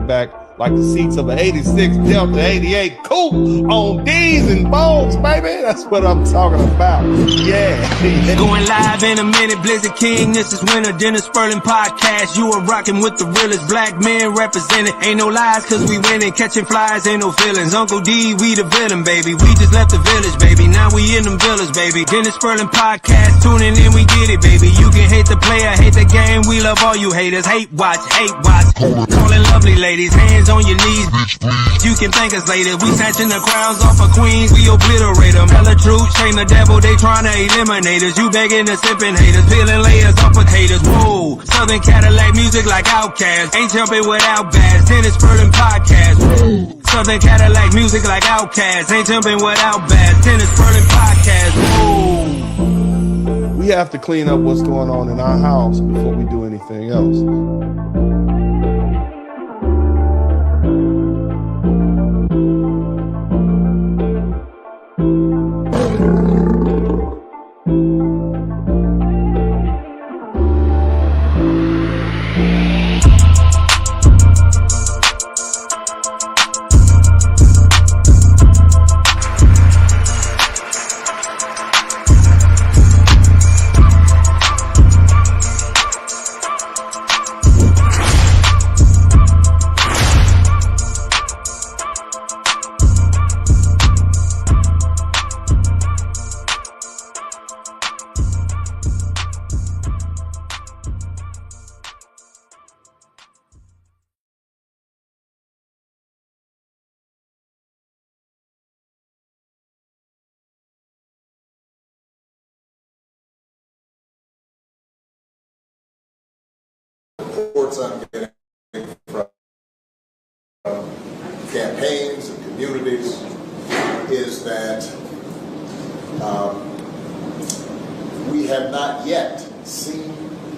back like the seats of an 86 Delta 88 coupe on D's and Bones, baby. That's what I'm talking about. Yeah. Going live in a minute, Blizzard King. This is Winter Dinner Spurling Podcast. You are rocking with the realest black men represented. Ain't no lies, cause we winning. Catching flies, ain't no feelings. Uncle D, we the villain, baby. We just left the village, baby. Now we in them villas, baby. Dinner Spurling Podcast. Tuning in, we get it, baby. You can hate the player, hate the game. We love all you haters. Hate watch, hate watch. Calling lovely ladies. Hands on your knees, bitch. You can thank us later. We snatching the crowns off of queens. We obliterate them. Tell the truth, shame the devil. They trying to eliminate us. You begging the sipping haters. Peeling layers off potatoes. Whoa. Southern Cadillac music like Outkast. Ain't jumping without bass. Tennis Spurling Podcast. Whoa. Southern Cadillac music like Outkast. Ain't jumping without bass. Tennis Spurling Podcast. Whoa. We have to clean up what's going on in our house before we do anything else. Reports I'm getting from campaigns and communities is that we have not yet seen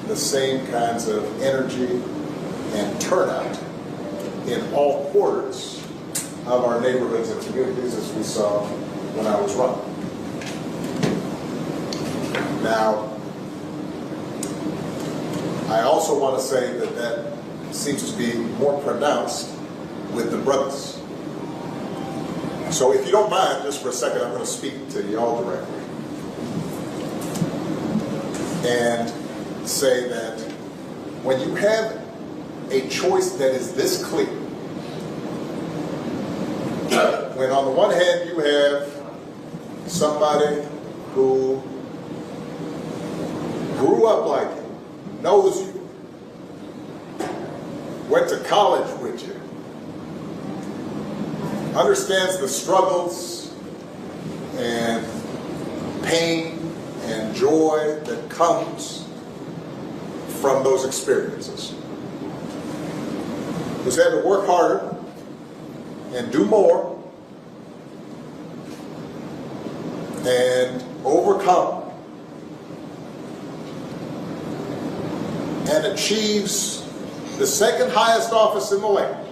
the same kinds of energy and turnout in all quarters of our neighborhoods and communities as we saw when I was running. Now, I also want to say that that seems to be more pronounced with the brothers. So if you don't mind, just for a second, I'm going to speak to y'all directly and say that when you have a choice that is this clear, when on the one hand you have somebody who grew up like you, knows you, went to college with you, understands the struggles and pain and joy that comes from those experiences, who's had to work harder and do more and overcome and achieves the second highest office in the land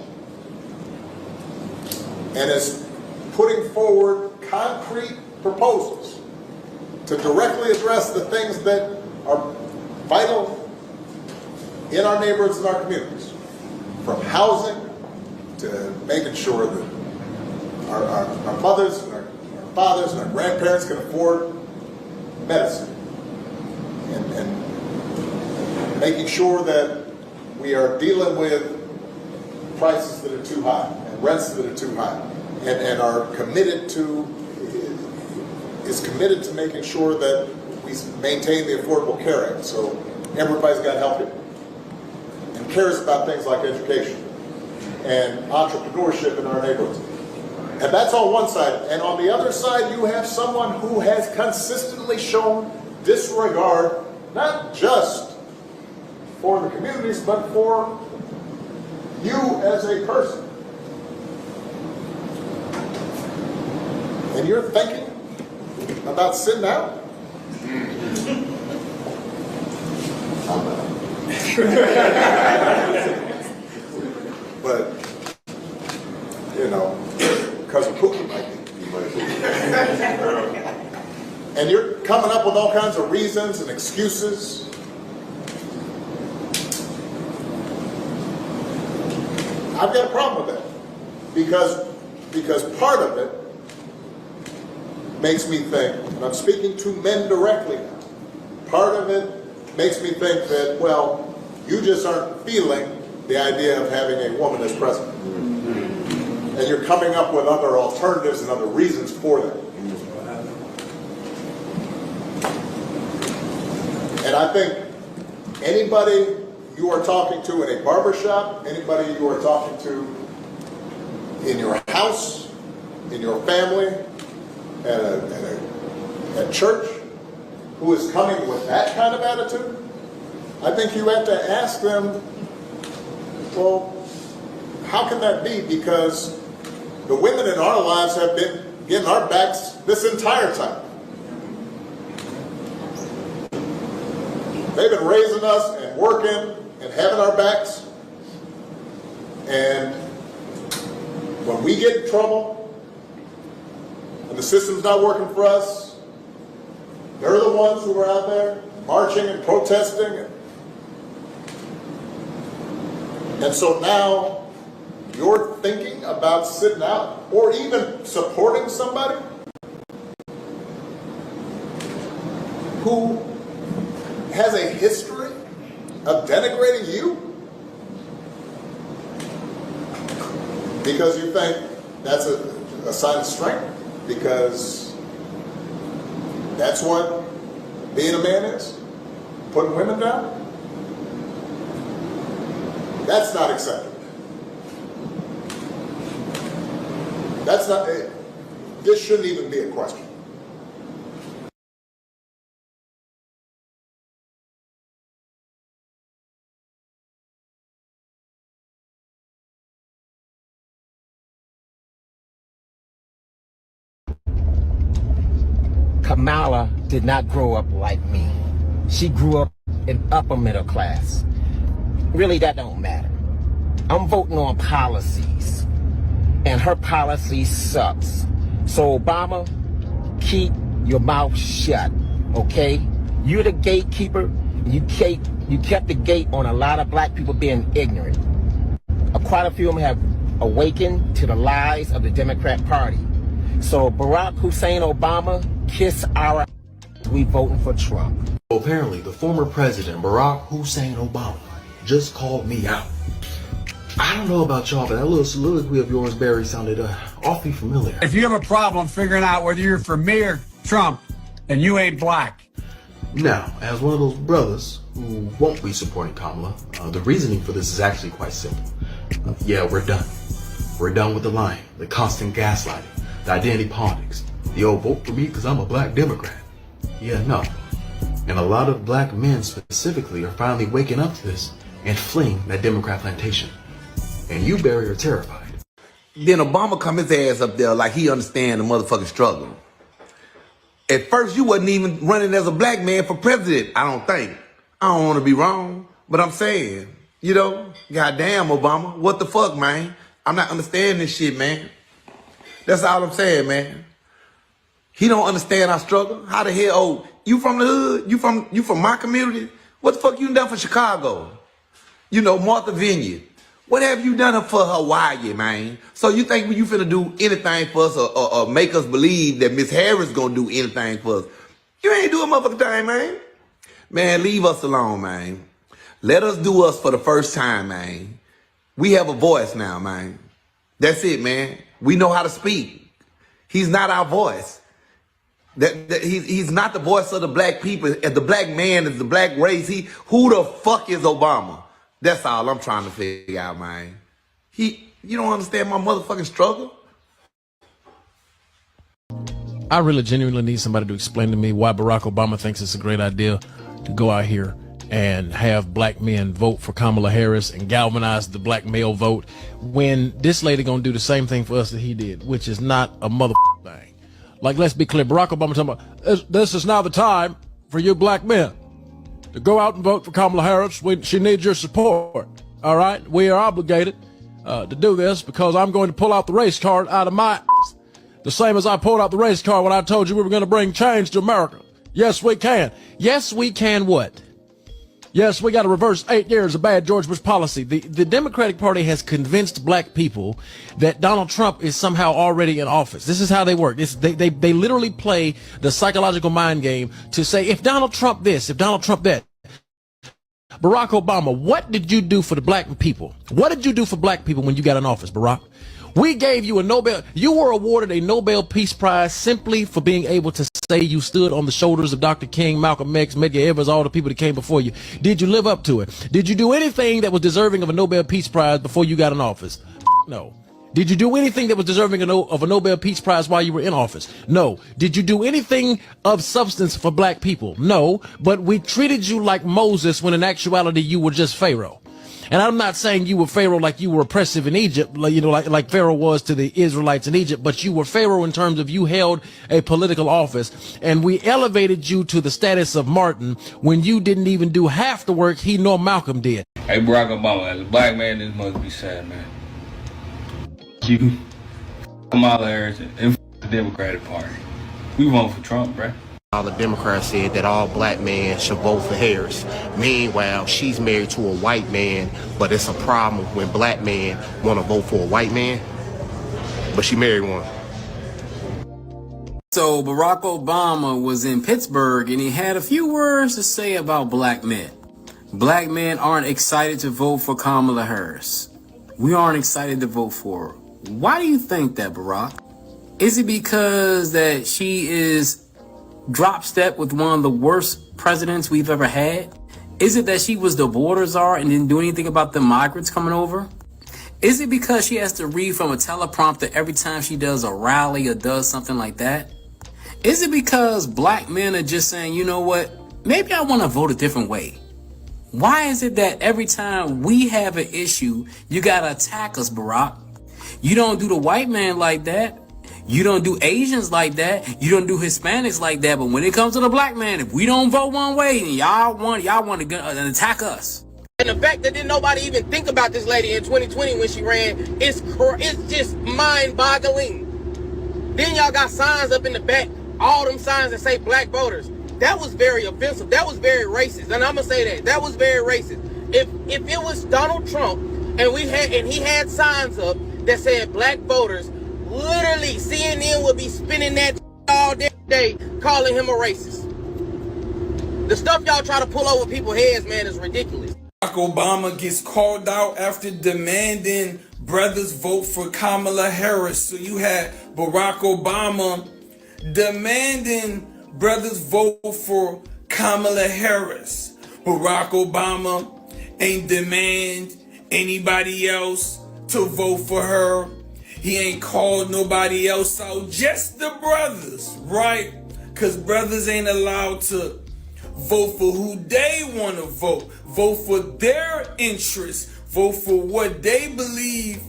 and is putting forward concrete proposals to directly address the things that are vital in our neighborhoods and our communities, from housing to making sure that our mothers and our fathers and our grandparents can afford medicine, and making sure that we are dealing with prices that are too high and rents that are too high, and are committed to, is committed to making sure that we maintain the Affordable Care Act so everybody's got health care, and cares about things like education and entrepreneurship in our neighborhoods. And that's on one side. And on the other side, you have someone who has consistently shown disregard, not just for the communities, but for you as a person. And you're thinking about sitting out? But, you know, because of Pookie might be. And you're coming up with all kinds of reasons and excuses. I've got a problem with that because part of it makes me think, and I'm speaking to men directly now, part of it makes me think that, well, you just aren't feeling the idea of having a woman as president. And you're coming up with other alternatives and other reasons for that. And I think anybody you are talking to in a barbershop, anybody you are talking to in your house, in your family, at church, who is coming with that kind of attitude, I think you have to ask them, well, how can that be? Because the women in our lives have been getting our backs this entire time. They've been raising us and working and having our backs. And when we get in trouble, and the system's not working for us, they're the ones who are out there marching and protesting. And so now you're thinking about sitting out or even supporting somebody who has a history of denigrating you because you think that's a sign of strength, because that's what being a man is, putting women down. That's not acceptable. That's not, this shouldn't even be a question. Kamala did not grow up like me. She grew up in upper middle class. Really, that don't matter. I'm voting on policies, and her policy sucks. So Obama, keep your mouth shut, okay? You're the gatekeeper. You kept the gate on a lot of black people being ignorant. Quite a few of them have awakened to the lies of the Democrat Party. So Barack Hussein Obama, kiss our ass. We voting for Trump. Well, apparently, the former president, Barack Hussein Obama, just called me out. I don't know about y'all, but that little soliloquy of yours, Barry, sounded awfully familiar. If you have a problem figuring out whether you're for me or Trump, then you ain't black. Now, as one of those brothers who won't be supporting Kamala, the reasoning for this is actually quite simple. Yeah, we're done. We're done with the lying, the constant gaslighting, the identity politics, the old vote for me because I'm a black Democrat. Yeah, no. And a lot of black men specifically are finally waking up to this and fleeing that Democrat plantation. And you, Barry, are terrified. Then Obama come his ass up there like he understand the motherfucking struggle. At first, you wasn't even running as a black man for president, I don't think. I don't want to be wrong, but I'm saying, you know, goddamn, Obama, what the fuck, man? I'm not understanding this shit, man. That's all I'm saying, man. He don't understand our struggle. How the hell, oh, you from the hood? You from my community? What the fuck you done for Chicago? You know, Martha Vineyard. What have you done for Hawaii, man? So you think you finna do anything for us or make us believe that Miss Harris gonna do anything for us? You ain't doing motherfucking thing, man. Man, leave us alone, man. Let us do us for the first time, man. We have a voice now, man. That's it, man. We know how to speak. He's not our voice. He's not the voice of the black people. If the black man is the black race, who the fuck is Obama? That's all I'm trying to figure out, man. You don't understand my motherfucking struggle? I really genuinely need somebody to explain to me why Barack Obama thinks it's a great idea to go out here and have black men vote for Kamala Harris and galvanize the black male vote when this lady gonna do the same thing for us that he did, which is not a motherfucking thing. Like, let's be clear, Barack Obama talking about, this is now the time for you black men to go out and vote for Kamala Harris. She needs your support, all right? We are obligated to do this because I'm going to pull out the race card out of my ass. The same as I pulled out the race card when I told you we were going to bring change to America. Yes, we can. Yes, we can what? Yes, we got to reverse 8 years of bad George Bush policy. The Democratic Party has convinced black people that Donald Trump is somehow already in office. This is how they work. They literally play the psychological mind game to say, if Donald Trump this, if Donald Trump that. Barack Obama, what did you do for the black people? What did you do for black people when you got in office, Barack? We gave you a Nobel. You were awarded a Nobel Peace Prize simply for being able to say you stood on the shoulders of Dr. King, Malcolm X, Medgar Evers, all the people that came before you. Did you live up to it? Did you do anything that was deserving of a Nobel Peace Prize before you got in office? No. Did you do anything that was deserving of a Nobel Peace Prize while you were in office? No. Did you do anything of substance for black people? No. But we treated you like Moses when in actuality you were just Pharaoh. And I'm not saying you were Pharaoh like you were oppressive in Egypt, like Pharaoh was to the Israelites in Egypt, but you were Pharaoh in terms of you held a political office, and we elevated you to the status of Martin when you didn't even do half the work he nor Malcolm did. Hey, Barack Obama, as a black man, this must be sad, man. You, Kamala Harris, and the Democratic Party. We vote for Trump, right? All the Democrats said that all black men should vote for Harris. Meanwhile, she's married to a white man, but it's a problem when black men want to vote for a white man, but she married one. So Barack Obama was in Pittsburgh and he had a few words to say about black men. Black men aren't excited to vote for Kamala Harris. We aren't excited to vote for her. Why do you think that, Barack? Is it because that she is drop step with one of the worst presidents we've ever had? Is it that she was the border czar and didn't do anything about the migrants coming over? Is it because she has to read from a teleprompter every time she does a rally or does something like that? Is it because black men are just saying, you know what, maybe I want to vote a different way? Why is it that every time we have an issue, you got to attack us, Barack? You don't do the white man like that. You don't do Asians like that. You don't do Hispanics like that. But when it comes to the black man, if we don't vote one way, then y'all want to attack us. And the fact that didn't nobody even think about this lady in 2020 when she ran, it's just mind-boggling. Then y'all got signs up in the back, all them signs that say black voters. That was very offensive. That was very racist. And I'm gonna say that was very racist. If it was Donald Trump and he had signs up that said black voters, literally, CNN would be spinning that all day, calling him a racist. The stuff y'all try to pull over people's heads, man, is ridiculous. Barack Obama gets called out after demanding brothers vote for Kamala Harris. So you had Barack Obama demanding brothers vote for Kamala Harris. Barack Obama ain't demand anybody else to vote for her. He ain't called nobody else out, just the brothers, right? Because brothers ain't allowed to vote for who they want to vote. Vote for their interests. Vote for what they believe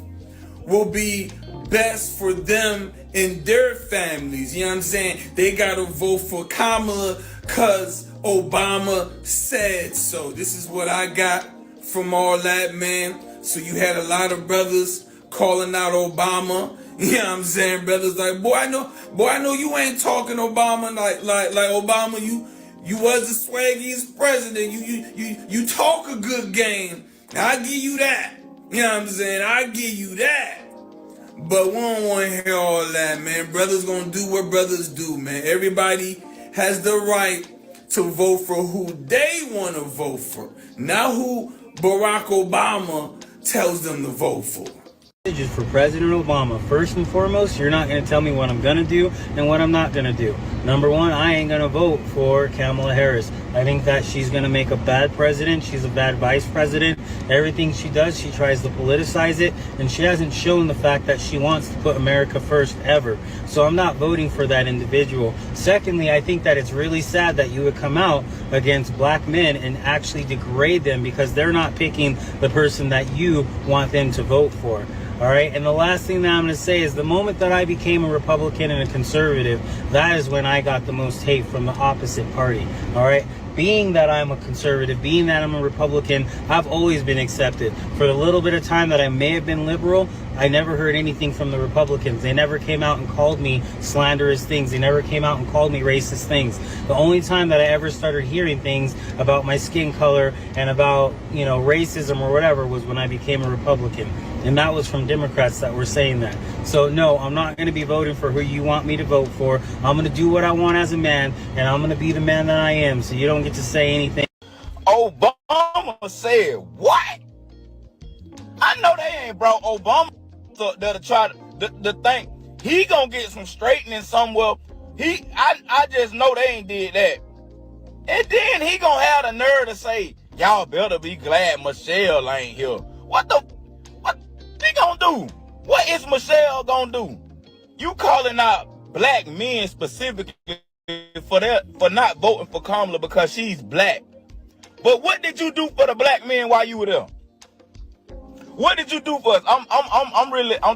will be best for them and their families. You know what I'm saying? They got to vote for Kamala because Obama said so. This is what I got from all that, man. So you had a lot of brothers calling out Obama. You know what I'm saying? Brothers like, boy, I know you ain't talking Obama like Obama. You was the swaggiest president. You talk a good game. I give you that. You know what I'm saying? I give you that. But we don't want to hear all that, man. Brothers gonna do what brothers do, man. Everybody has the right to vote for who they want to vote for, not who Barack Obama tells them to vote for. Just for President Obama, first and foremost, you're not going to tell me what I'm going to do and what I'm not going to do. Number one, I ain't going to vote for Kamala Harris. I think that she's going to make a bad president. She's a bad vice president. Everything she does, she tries to politicize it, and she hasn't shown the fact that she wants to put America first ever. So I'm not voting for that individual. Secondly, I think that it's really sad that you would come out against black men and actually degrade them because they're not picking the person that you want them to vote for. All right. And the last thing that I'm going to say is the moment that I became a Republican and a conservative, that is when I got the most hate from the opposite party. All right. Being that I'm a conservative, being that I'm a Republican, I've always been accepted. For the little bit of time that I may have been liberal, I never heard anything from the Republicans. They never came out and called me slanderous things. They never came out and called me racist things. The only time that I ever started hearing things about my skin color and about, you know, racism or whatever was when I became a Republican. And that was from Democrats that were saying that. So no, I'm not going to be voting for who you want me to vote for. I'm going to do what I want as a man, and I'm going to be the man that I am. So you don't get to say anything. Obama said what? I know they ain't brought Obama to try to think he gonna get some straightening somewhere. I just know they ain't did that. And then he gonna have the nerve to say, y'all better be glad Michelle ain't here. What he gonna do? What is Michelle gonna do? You calling out black men specifically for not voting for Kamala because she's black. But what did you do for the black men while you were there? What did you do for us? I'm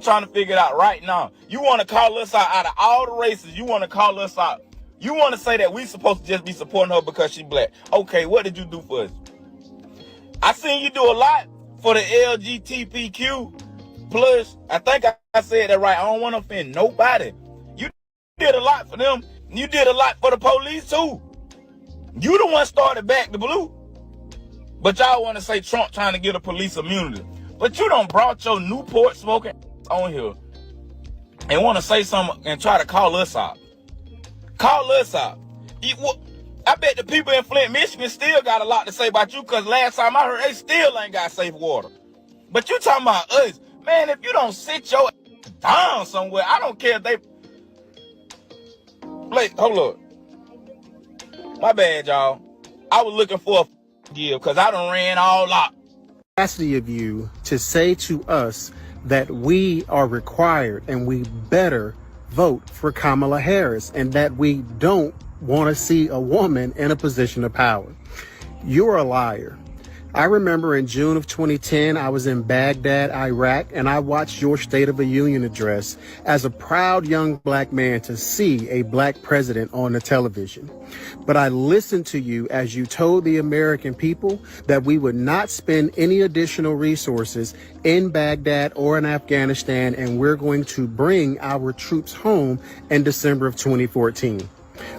trying to figure it out right now. You want to call us out of all the races. You want to call us out. You want to say that we supposed to just be supporting her because she's black. Okay, what did you do for us? I seen you do a lot for the LGBTQ plus. I think I said that right. I don't want to offend nobody. You did a lot for them. You did a lot for the police too. You the one started back the blue. But y'all want to say Trump trying to get a police immunity. But you done brought your Newport smoking on here and want to say something and try to call us out. Call us out. I bet the people in Flint, Michigan still got a lot to say about you because last time I heard they still ain't got safe water. But you talking about us. Man, if you don't sit your down somewhere, I don't care if they... Wait, hold up. My bad, y'all. I was looking for a give because I done ran all out. Capacity of you to say to us that we are required and we better vote for Kamala Harris and that we don't want to see a woman in a position of power. You're a liar. I remember in June of 2010, I was in Baghdad, Iraq, and I watched your State of the Union address as a proud young black man to see a black president on the television. But I listened to you as you told the American people that we would not spend any additional resources in Baghdad or in Afghanistan, and we're going to bring our troops home in December of 2014.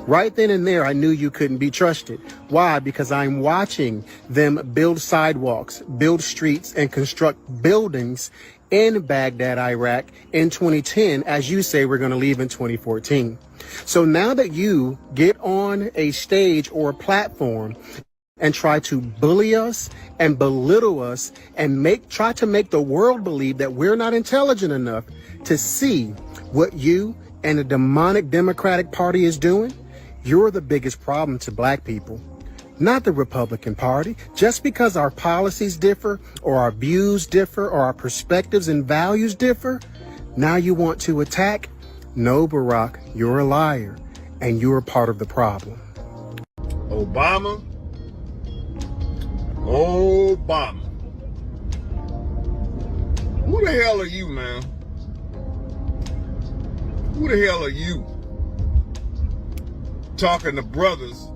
Right then and there, I knew you couldn't be trusted. Why? Because I'm watching them build sidewalks, build streets, and construct buildings in Baghdad, Iraq in 2010, as you say we're going to leave in 2014. So now that you get on a stage or a platform and try to bully us and belittle us and try to make the world believe that we're not intelligent enough to see what you and the demonic Democratic Party is doing, you're the biggest problem to black people, not the Republican Party. Just because our policies differ or our views differ or our perspectives and values differ, now you want to attack? No, Barack, you're a liar and you're a part of the problem. Obama. Who the hell are you, man? Who the hell are you? Talking to brothers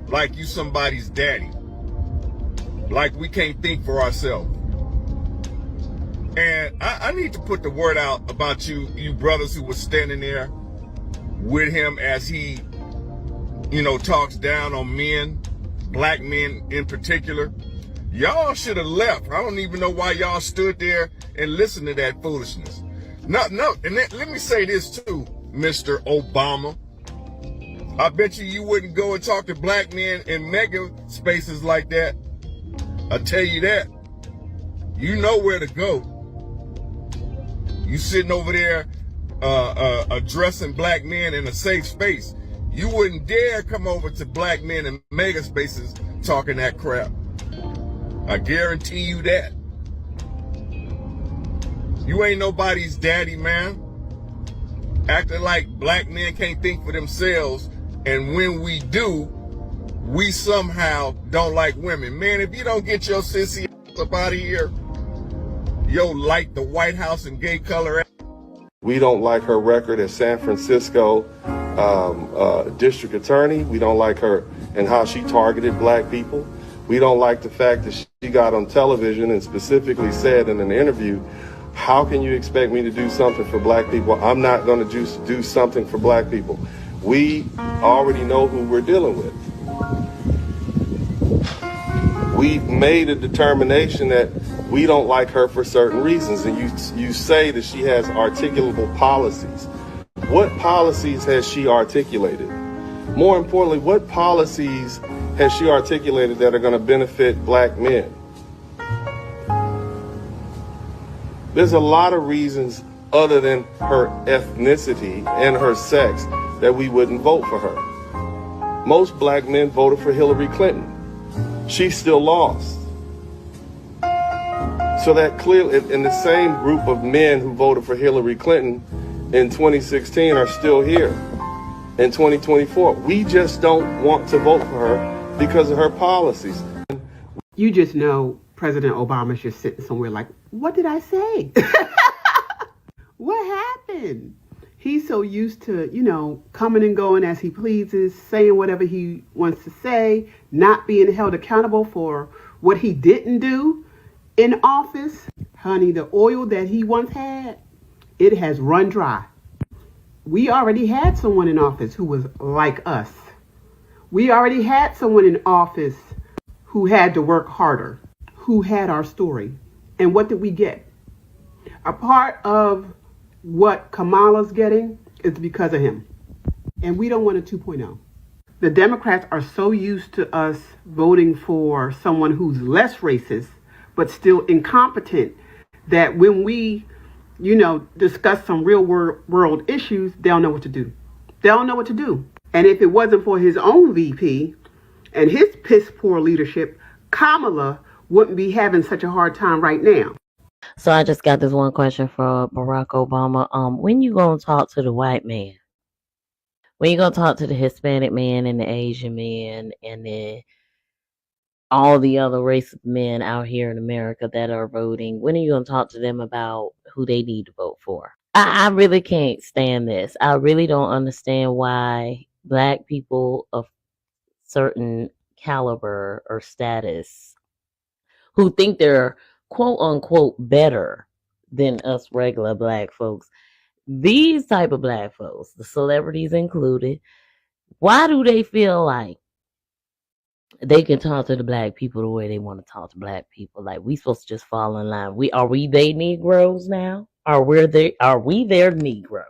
like you somebody's daddy. Like we can't think for ourselves. And I need to put the word out about you brothers who were standing there with him as he, talks down on men, black men in particular. Y'all should have left. I don't even know why y'all stood there and listened to that foolishness. No, and let me say this too, Mr. Obama. I bet you wouldn't go and talk to black men in mega spaces like that. I tell you that. You know where to go. You sitting over there addressing black men in a safe space. You wouldn't dare come over to black men in mega spaces talking that crap. I guarantee you that. You ain't nobody's daddy, man. Acting like black men can't think for themselves, and when we do, we somehow don't like women. Man, if you don't get your sissy up out of here, like the White House and gay color. We don't like her record as San Francisco district attorney. We don't like her and how she targeted black people. We don't like the fact that she got on television and specifically said in an interview How can you expect me to do something for black people? I'm not going to do something for black people. We already know who we're dealing with. We've made a determination that we don't like her for certain reasons, and you say that she has articulable policies. What policies has she articulated? More importantly, what policies has she articulated that are going to benefit black men? There's a lot of reasons other than her ethnicity and her sex that we wouldn't vote for her. Most black men voted for Hillary Clinton. She still lost. So that clearly, in the same group of men who voted for Hillary Clinton in 2016 are still here in 2024. We just don't want to vote for her because of her policies. You just know President Obama's just sitting somewhere like, what did I say? What happened? He's so used to, coming and going as he pleases, saying whatever he wants to say, not being held accountable for what he didn't do in office. Honey, the oil that he once had, it has run dry. We already had someone in office who was like us. We already had someone in office who had to work harder, who had our story. And what did we get? A part of what Kamala's getting is because of him. And we don't want a 2.0. The Democrats are so used to us voting for someone who's less racist, but still incompetent, that when we, discuss some real world issues, they'll know what to do. They'll know what to do. And if it wasn't for his own VP and his piss poor leadership, Kamala wouldn't be having such a hard time right now. So I just got this one question for Barack Obama. When you gonna talk to the white man? When you gonna talk to the Hispanic man and the Asian man and all the other race of men out here in America that are voting? When are you gonna talk to them about who they need to vote for? I really can't stand this. I really don't understand why black people of certain caliber or status who think they're quote unquote better than us regular black folks, these type of black folks, the celebrities included, why do they feel like they can talk to the black people the way they want to talk to black people? Like, we supposed to just fall in line. Are we they Negroes now? Are we their Negroes?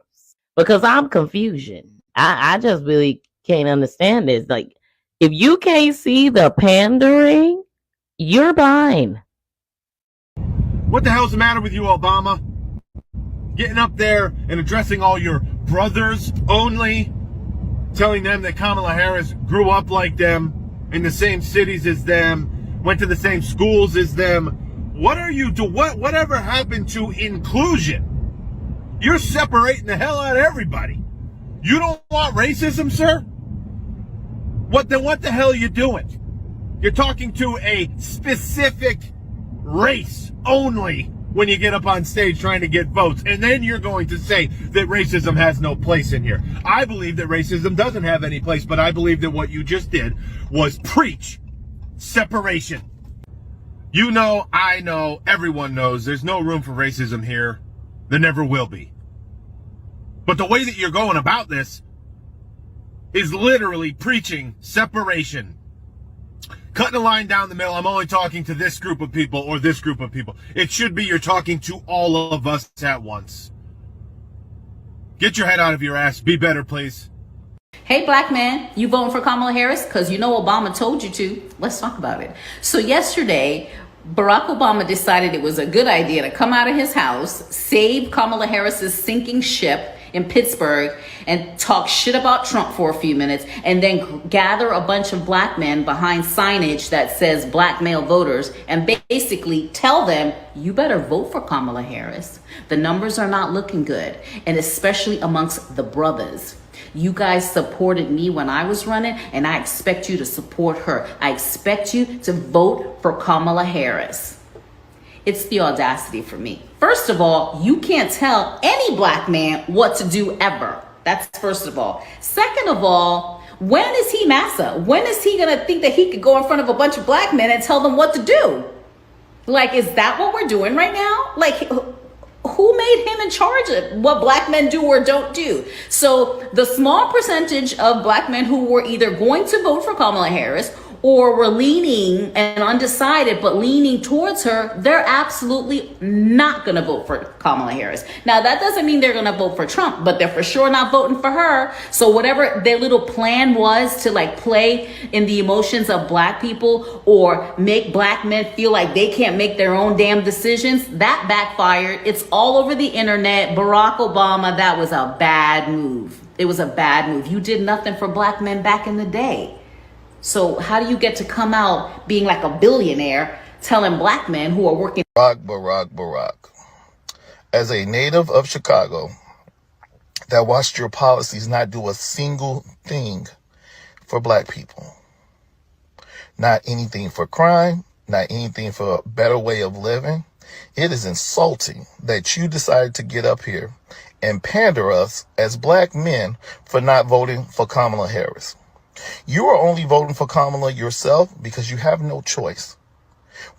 Because I'm confusion. I just really can't understand this. Like, if you can't see the pandering, you're blind. What the hell's the matter with you, Obama? Getting up there and addressing all your brothers only, telling them that Kamala Harris grew up like them, in the same cities as them, went to the same schools as them. What are you do? Whatever happened to inclusion? You're separating the hell out of everybody. You don't want racism, sir? What the hell are you doing? You're talking to a specific race only when you get up on stage trying to get votes, and then you're going to say that racism has no place in here. I believe that racism doesn't have any place, but I believe that what you just did was preach separation. You know, I know, everyone knows there's no room for racism here. There never will be. But the way that you're going about this is literally preaching separation. Cutting a line down the middle. I'm only talking to this group of people or this group of people. It should be you're talking to all of us at once. Get your head out of your ass. Be better, please. Hey, black man, you voting for Kamala Harris? Because you know Obama told you to. Let's talk about it. So yesterday, Barack Obama decided it was a good idea to come out of his house, save Kamala Harris's sinking ship in Pittsburgh, and talk shit about Trump for a few minutes, and then gather a bunch of black men behind signage that says black male voters and basically tell them, you better vote for Kamala Harris. The numbers are not looking good, and especially amongst the brothers. You guys supported me when I was running, and I expect you to support her. I expect you to vote for Kamala Harris. It's the audacity for me. First of all, you can't tell any black man what to do ever. That's first of all. Second of all, when is he massa? When is he gonna think that he could go in front of a bunch of black men and tell them what to do? Like, is that what we're doing right now? Like, Who made him in charge of what black men do or don't do? So the small percentage of black men who were either going to vote for Kamala Harris or were leaning and undecided but leaning towards her, they're absolutely not going to vote for Kamala Harris. Now, that doesn't mean they're going to vote for Trump, but they're for sure not voting for her. So whatever their little plan was to like play in the emotions of black people or make black men feel like they can't make their own damn decisions, that backfired. It's all over the internet. Barack Obama, that was a bad move. It was a bad move. You did nothing for black men back in the day. So how do you get to come out being like a billionaire telling black men who are working? Barack. As a native of Chicago that watched your policies not do a single thing for black people, not anything for crime, not anything for a better way of living, it is insulting that you decided to get up here and pander us as black men for not voting for Kamala Harris. You are only voting for Kamala yourself because you have no choice.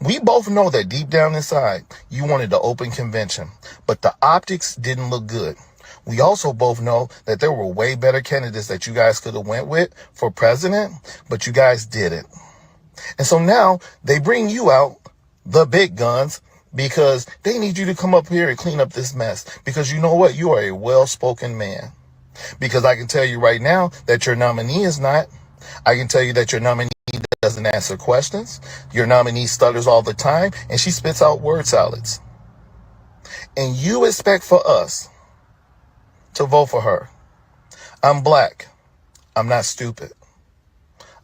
We both know that deep down inside, you wanted the open convention, but the optics didn't look good. We also both know that there were way better candidates that you guys could have went with for president, but you guys didn't. And so now they bring you out, the big guns, because they need you to come up here and clean up this mess. Because you know what? You are a well-spoken man. Because I can tell you right now that your nominee is not. I can tell you that your nominee doesn't answer questions. Your nominee stutters all the time, and she spits out word salads. And you expect for us to vote for her. I'm black. I'm not stupid.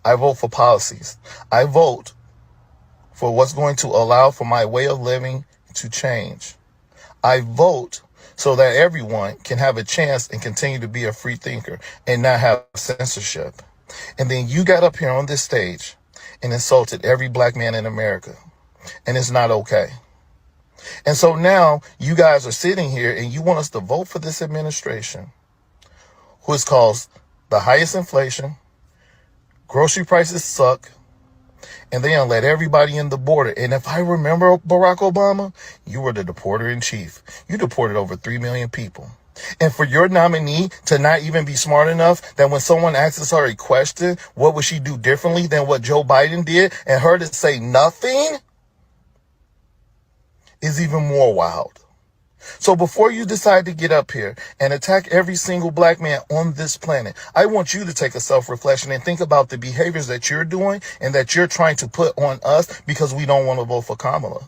I vote for policies. I vote for what's going to allow for my way of living to change. I vote so that everyone can have a chance and continue to be a free thinker and not have censorship. And then you got up here on this stage and insulted every black man in America. And it's not okay. And so now you guys are sitting here and you want us to vote for this administration, who has caused the highest inflation, grocery prices suck, and they let everybody in the border. And if I remember Barack Obama, you were the deporter in chief. You deported over 3 million people. And for your nominee to not even be smart enough that when someone asks her a question, what would she do differently than what Joe Biden did, and her to say nothing is even more wild. So before you decide to get up here and attack every single black man on this planet, I want you to take a self-reflection and think about the behaviors that you're doing and that you're trying to put on us because we don't want to vote for Kamala.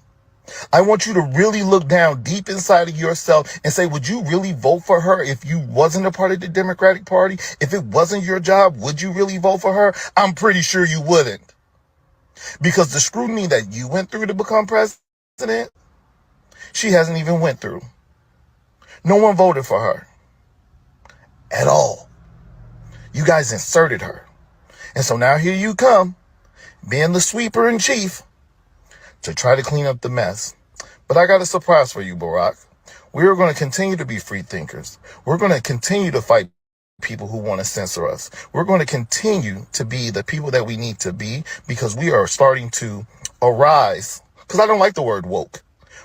I want you to really look down deep inside of yourself and say, would you really vote for her if you wasn't a part of the Democratic Party? If it wasn't your job, would you really vote for her? I'm pretty sure you wouldn't. Because the scrutiny that you went through to become president, she hasn't even went through. No one voted for her at all. You guys inserted her. And so now here you come, being the sweeper in chief to try to clean up the mess. But I got a surprise for you, Barack. We are going to continue to be free thinkers. We're going to continue to fight people who want to censor us. We're going to continue to be the people that we need to be because we are starting to arise. Because I don't like the word woke.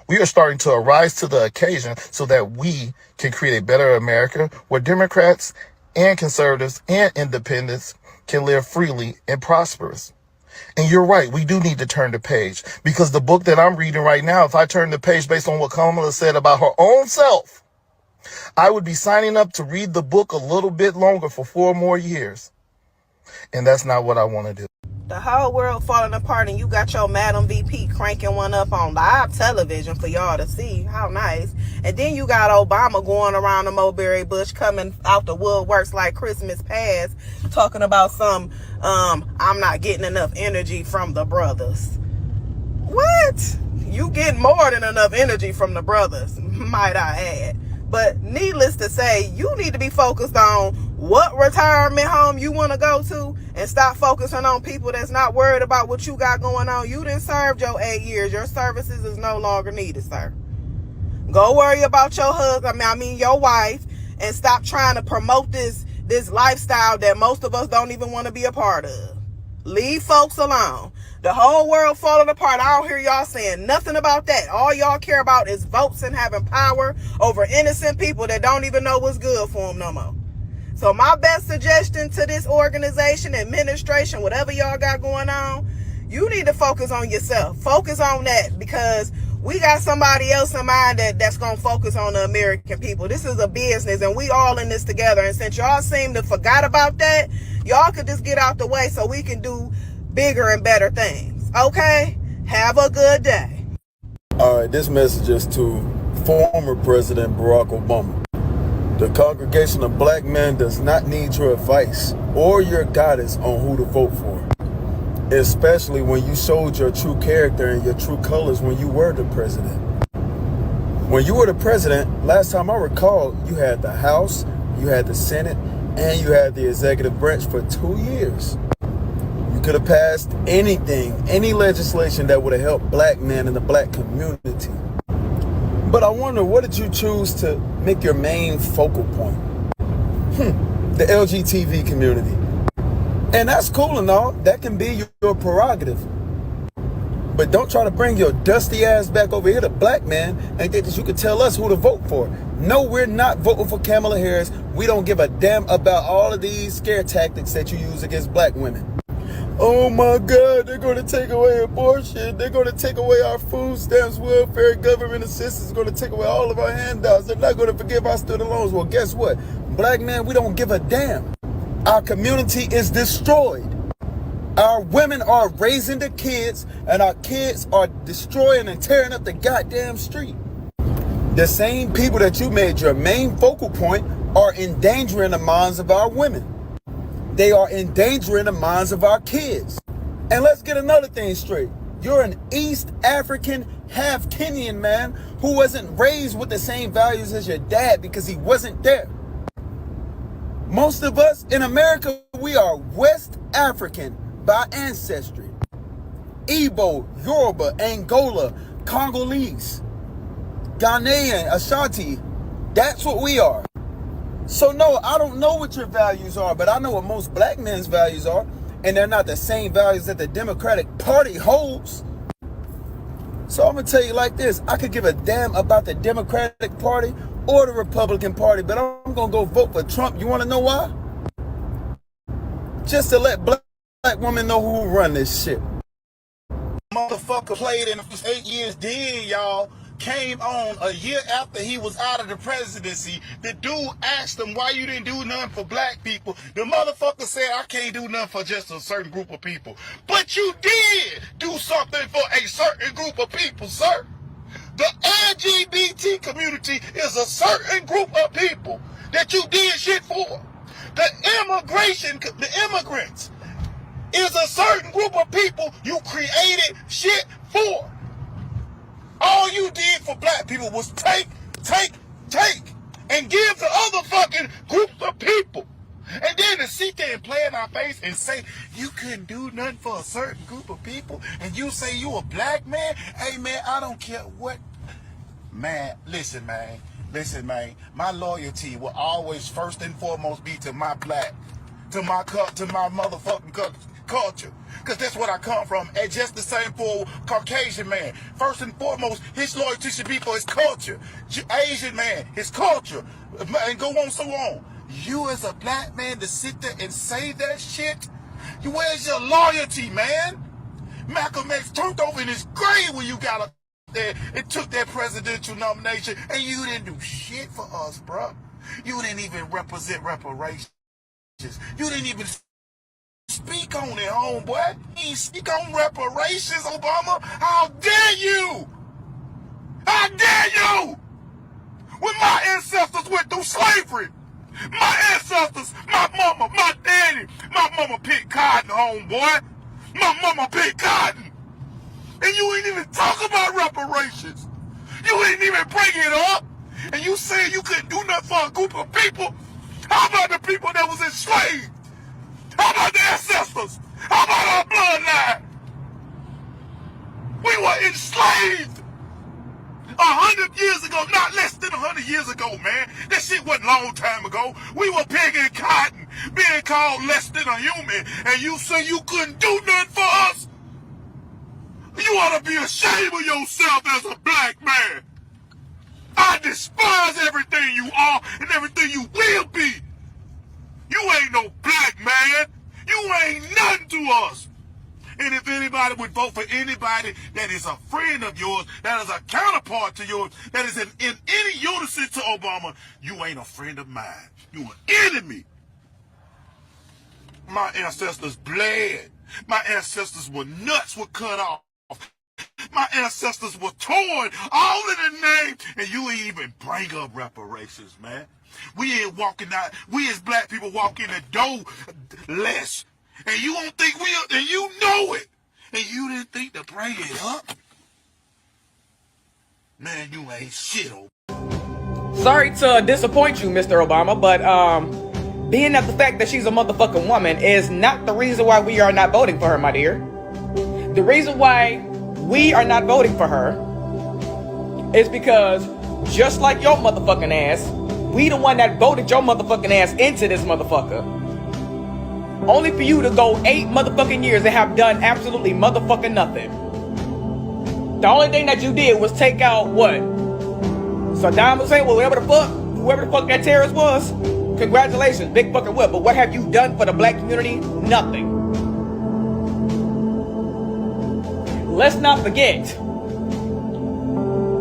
We are starting to arise to the occasion so that we can create a better America where Democrats and conservatives and independents can live freely and prosperous. And you're right, we do need to turn the page because the book that I'm reading right now, if I turn the page based on what Kamala said about her own self, I would be signing up to read the book a little bit longer for 4 more years. And that's not what I want to do. The whole world falling apart and you got your Madam VP cranking one up on live television for y'all to see. How nice. And then you got Obama going around the mulberry bush coming out the woodworks like Christmas past talking about some, I'm not getting enough energy from the brothers. What? You get more than enough energy from the brothers, might I add. But needless to say, you need to be focused on what retirement home you want to go to and stop focusing on people that's not worried about what you got going on. You done served your 8 years. Your services is no longer needed, sir. Go worry about your husband, your wife, and stop trying to promote this lifestyle that most of us don't even want to be a part of. Leave folks alone. The whole world falling apart. I don't hear y'all saying nothing about that. All y'all care about is votes and having power over innocent people that don't even know what's good for them no more. So my best suggestion to this organization, administration, whatever y'all got going on, you need to focus on yourself. Focus on that, because we got somebody else in mind that's going to focus on the American people. This is a business, and we all in this together. And since y'all seem to forgot about that, y'all could just get out the way so we can do bigger and better things. Okay? Have a good day. All right, this message is to former President Barack Obama. The congregation of black men does not need your advice or your guidance on who to vote for, especially when you showed your true character and your true colors when you were the president. When you were the president, last time I recall, you had the House, you had the Senate, and you had the executive branch for 2 years. You could have passed anything, any legislation that would have helped black men in the black community. But I wonder, what did you choose to make your main focal point? The LGBT community. And that's cool and all. That can be your prerogative. But don't try to bring your dusty ass back over here to black men and think that you can tell us who to vote for. No, we're not voting for Kamala Harris. We don't give a damn about all of these scare tactics that you use against black women. Oh my God, they're going to take away abortion. They're going to take away our food stamps, welfare, government assistance. They're going to take away all of our handouts. They're not going to forgive our student loans. Well, guess what? Black men, we don't give a damn. Our community is destroyed. Our women are raising the kids, and our kids are destroying and tearing up the goddamn street. The same people that you made your main focal point are endangering the minds of our women. They are endangering the minds of our kids. And let's get another thing straight. You're an East African, half Kenyan man who wasn't raised with the same values as your dad because he wasn't there. Most of us in America, we are West African by ancestry. Igbo, Yoruba, Angola, Congolese, Ghanaian, Ashanti. That's what we are. So no, I don't know what your values are, but I know what most black men's values are, and they're not the same values that the Democratic Party holds. So I'm gonna tell you like this, I could give a damn about the Democratic Party or the Republican Party, but I'm gonna go vote for Trump. You wanna know why? Just to let black women know who run this shit. Motherfucker played in 8 years, then y'all came on a year after he was out of the presidency. The dude asked him, why you didn't do nothing for black people? The motherfucker said, I can't do nothing for just a certain group of people. But you did do something for a certain group of people, sir. The LGBT community is a certain group of people that you did shit for. The immigrants is a certain group of people you created shit for. All you did for black people was take, and give to other fucking groups of people. And then to sit there and play in our face and say, you couldn't do nothing for a certain group of people, and you say you a black man? Hey man, I don't care what. Man, listen man, my loyalty will always first and foremost be to my black, to my motherfucking culture. Because that's what I come from. And just the same for Caucasian man. First and foremost, his loyalty should be for his culture. Asian man, his culture. And go on so on. You as a black man to sit there and say that shit? Where's your loyalty, man? Malcolm X turned over in his grave when you got up there and took that presidential nomination, and you didn't do shit for us, bro. You didn't even represent reparations. You didn't even speak on it, homeboy. You ain't speak on reparations, Obama. How dare you? How dare you? When my ancestors went through slavery, my ancestors, my mama, my daddy, my mama picked cotton, homeboy. My mama picked cotton. And you ain't even talk about reparations. You ain't even bring it up. And you say you couldn't do nothing for a group of people. How about the people that was enslaved? How about the ancestors? How about our bloodline? We were enslaved 100 years ago, not less than 100 years ago, man. That shit wasn't a long time ago. We were picking cotton, being called less than a human, and you say you couldn't do nothing for us? You ought to be ashamed of yourself as a black man. I despise everything you are and everything you will be. You ain't no black man. You ain't nothing to us. And if anybody would vote for anybody that is a friend of yours, that is a counterpart to yours, that is in any unison to Obama, you ain't a friend of mine. You an enemy. My ancestors bled. My ancestors were nuts were cut off. My ancestors were torn, all in the name, and you ain't even bring up reparations, man. We ain't walking out. We as black people walk in the door less. And you don't think and you know it. And you didn't think to bring it up? Man, you ain't shit, Obama. Sorry to disappoint you, Mr. Obama, but being that the fact that she's a motherfucking woman is not the reason why we are not voting for her, my dear. The reason why we are not voting for her is because just like your motherfucking ass, we the one that voted your motherfucking ass into this motherfucker. Only for you to go 8 motherfucking years and have done absolutely motherfucking nothing. The only thing that you did was take out what? Saddam Hussein, whoever the fuck that terrorist was. Congratulations, big fucking whip. But what have you done for the black community? Nothing. Let's not forget,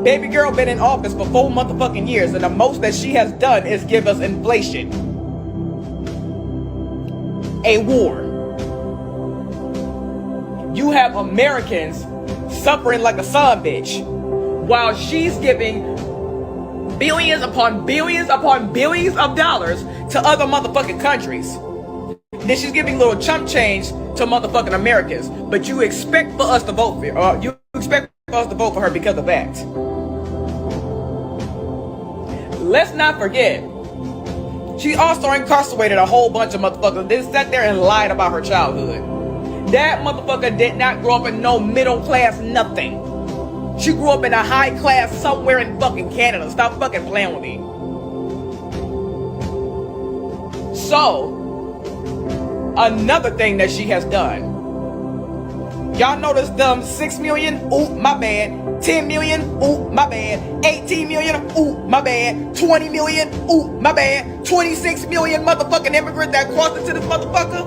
baby girl been in office for 4 motherfucking years, and the most that she has done is give us inflation. A war. You have Americans suffering like a son bitch, while she's giving billions upon billions upon billions of dollars to other motherfucking countries. Then she's giving little chump change to motherfucking Americans, but you expect for us to vote for her. You expect for us to vote for her because of that. Let's not forget, she also incarcerated a whole bunch of motherfuckers. Then sat there and lied about her childhood. That motherfucker did not grow up in no middle class nothing. She grew up in a high class somewhere in fucking Canada. Stop fucking playing with me. So, another thing that she has done. Y'all notice them 6 million? Ooh, my bad. 10 million? Ooh, my bad. 18 million? Ooh, my bad. 20 million? Ooh, my bad. 26 million motherfucking immigrants that crossed into this motherfucker?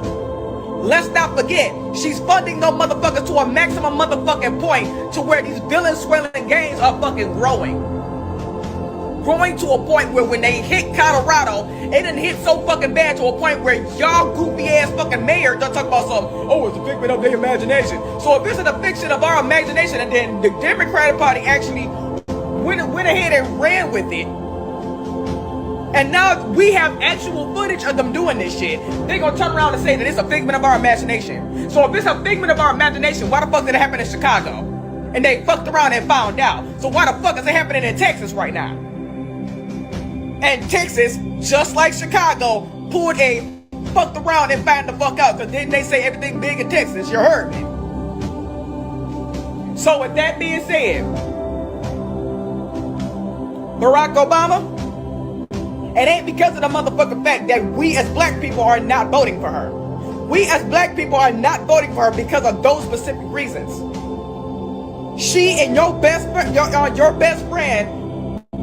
Let's not forget, she's funding those motherfuckers to a maximum motherfucking point to where these villain swelling gangs are fucking growing. Growing to a point where when they hit Colorado, it done hit so fucking bad to a point where y'all goofy ass fucking mayor done talk about something, oh, it's a figment of their imagination. So if it's a fiction of our imagination and then the Democratic Party actually went ahead and ran with it, and now we have actual footage of them doing this shit, they gonna turn around and say that it's a figment of our imagination. So if it's a figment of our imagination, why the fuck did it happen in Chicago? And they fucked around and found out. So why the fuck is it happening in Texas right now? And Texas, just like Chicago, fucked around and found the fuck out. Because didn't they say everything big in Texas? You heard me. So with that being said, Barack Obama, it ain't because of the motherfucking fact that we as black people are not voting for her. We as black people are not voting for her because of those specific reasons. She and your best friend, your best friend,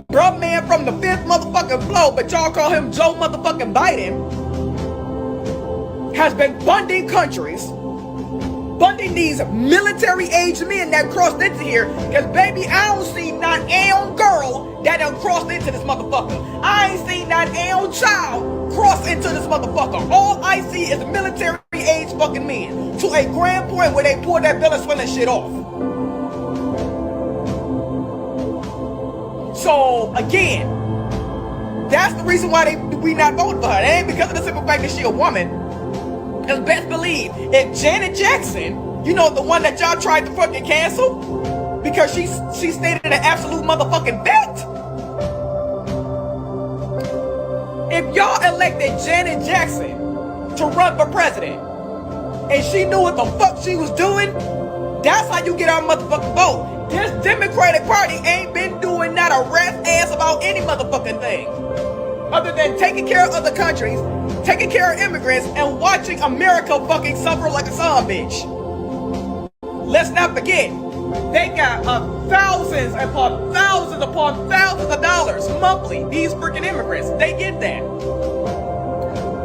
bruh man from the 5th motherfucking floor, but y'all call him Joe motherfucking Biden, has been funding countries, funding these military-aged men that crossed into here, because baby, I don't see not a girl that done crossed into this motherfucker. I ain't seen not a child cross into this motherfucker. All I see is military-aged fucking men, to a grand point where they pull that Venezuelan shit off. So, again, that's the reason why we not voting for her. It ain't because of the simple fact that she a woman. Because best believe, if Janet Jackson, you know, the one that y'all tried to fucking cancel, because she stated an absolute motherfucking fact. If y'all elected Janet Jackson to run for president, and she knew what the fuck she was doing, that's how you get our motherfucking vote. This Democratic Party ain't been doing not a rat's ass about any motherfucking thing, other than taking care of other countries, taking care of immigrants, and watching America fucking suffer like a son bitch. Let's not forget, They got thousands upon thousands of dollars monthly. These freaking immigrants, they get that.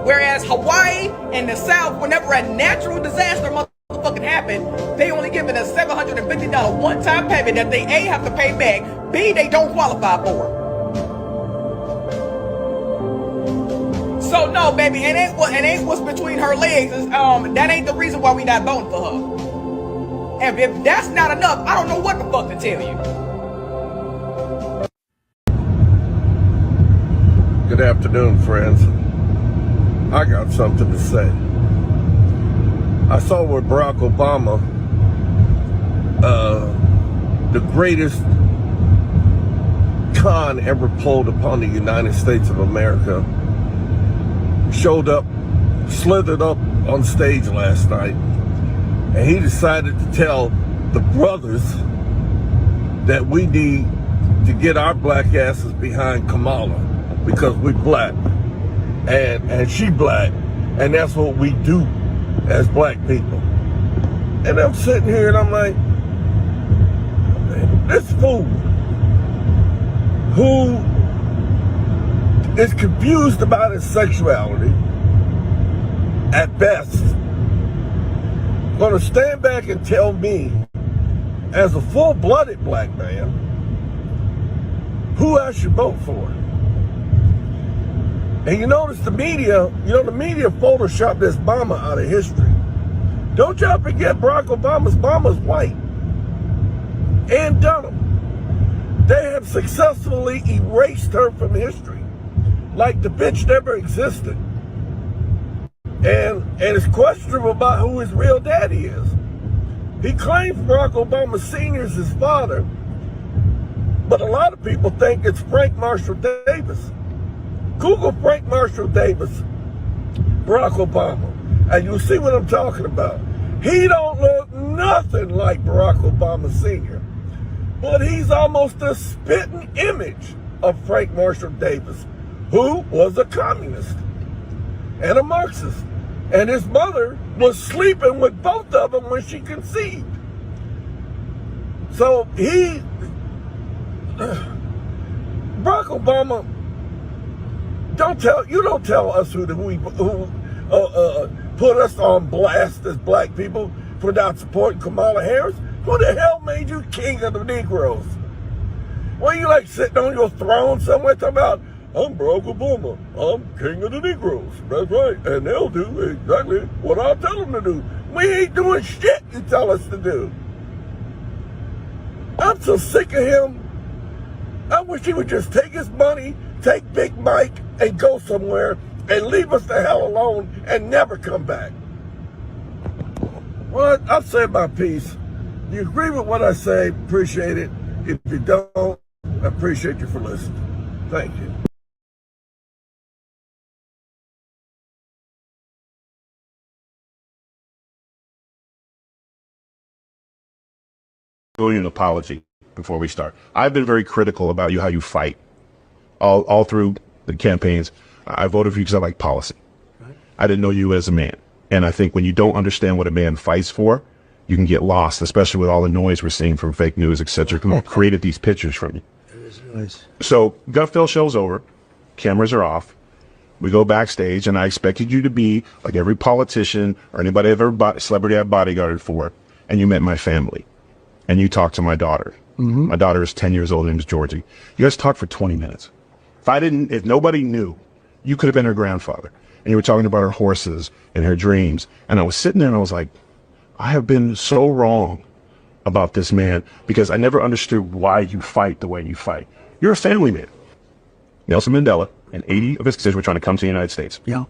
Whereas Hawaii and the South, whenever a natural disaster motherfucking happen, they only give it a $750 one-time payment that they A, have to pay back, B, they don't qualify for it. So no, baby, it ain't what's between her legs. That ain't the reason why we not voting for her. And if that's not enough, I don't know what the fuck to tell you. Good afternoon, friends. I got something to say. I saw where Barack Obama, the greatest con ever pulled upon the United States of America, slithered up on stage last night, and he decided to tell the brothers that we need to get our black asses behind Kamala because we black and she black, and that's what we do as black people. And I'm sitting here and I'm like, this fool who is confused about his sexuality at best, gonna stand back and tell me, as a full-blooded black man, who I should vote for. And you notice the media photoshopped this Obama out of history. Don't y'all forget Barack Obama's white and Dunham. They have successfully erased her from history, like the bitch never existed. And it's questionable about who his real daddy is. He claims Barack Obama Sr. is his father, but a lot of people think it's Frank Marshall Davis. Google Frank Marshall Davis, Barack Obama, and you'll see what I'm talking about. He don't look nothing like Barack Obama Sr., but he's almost a spitting image of Frank Marshall Davis, who was a communist and a Marxist. And his mother was sleeping with both of them when she conceived. So Barack Obama, don't tell us who put us on blast as black people for not supporting Kamala Harris. Who the hell made you king of the Negroes? Well, you like sitting on your throne somewhere talking about, I'm Barack Obama, I'm king of the Negroes. That's right, and they'll do exactly what I tell them to do. We ain't doing shit you tell us to do. I'm so sick of him. I wish he would just take his money, take Big Mike, and go somewhere and leave us the hell alone and never come back. Well, I've said my piece. You agree with what I say, appreciate it. If you don't, I appreciate you for listening. Thank you. An apology before we start. I've been very critical about how you fight all through the campaigns. I voted for you because I like policy. Right. I didn't know you as a man. And I think when you don't understand what a man fights for, you can get lost, especially with all the noise we're seeing from fake news, etc. Created these pictures from you. Nice. So Gutfeld show's over. Cameras are off. We go backstage, and I expected you to be like every politician or anybody I've ever celebrity I've bodyguarded for, and you met my family. And you talked to my daughter. Mm-hmm. My daughter is 10 years old. Her name is Georgie. You guys talked for 20 minutes. If nobody knew, you could have been her grandfather. And you were talking about her horses and her dreams. And I was sitting there and I was like, I have been so wrong about this man because I never understood why you fight the way you fight. You're a family man. Nelson Mandela and 80 of his constituents were trying to come to the United States. Yeah.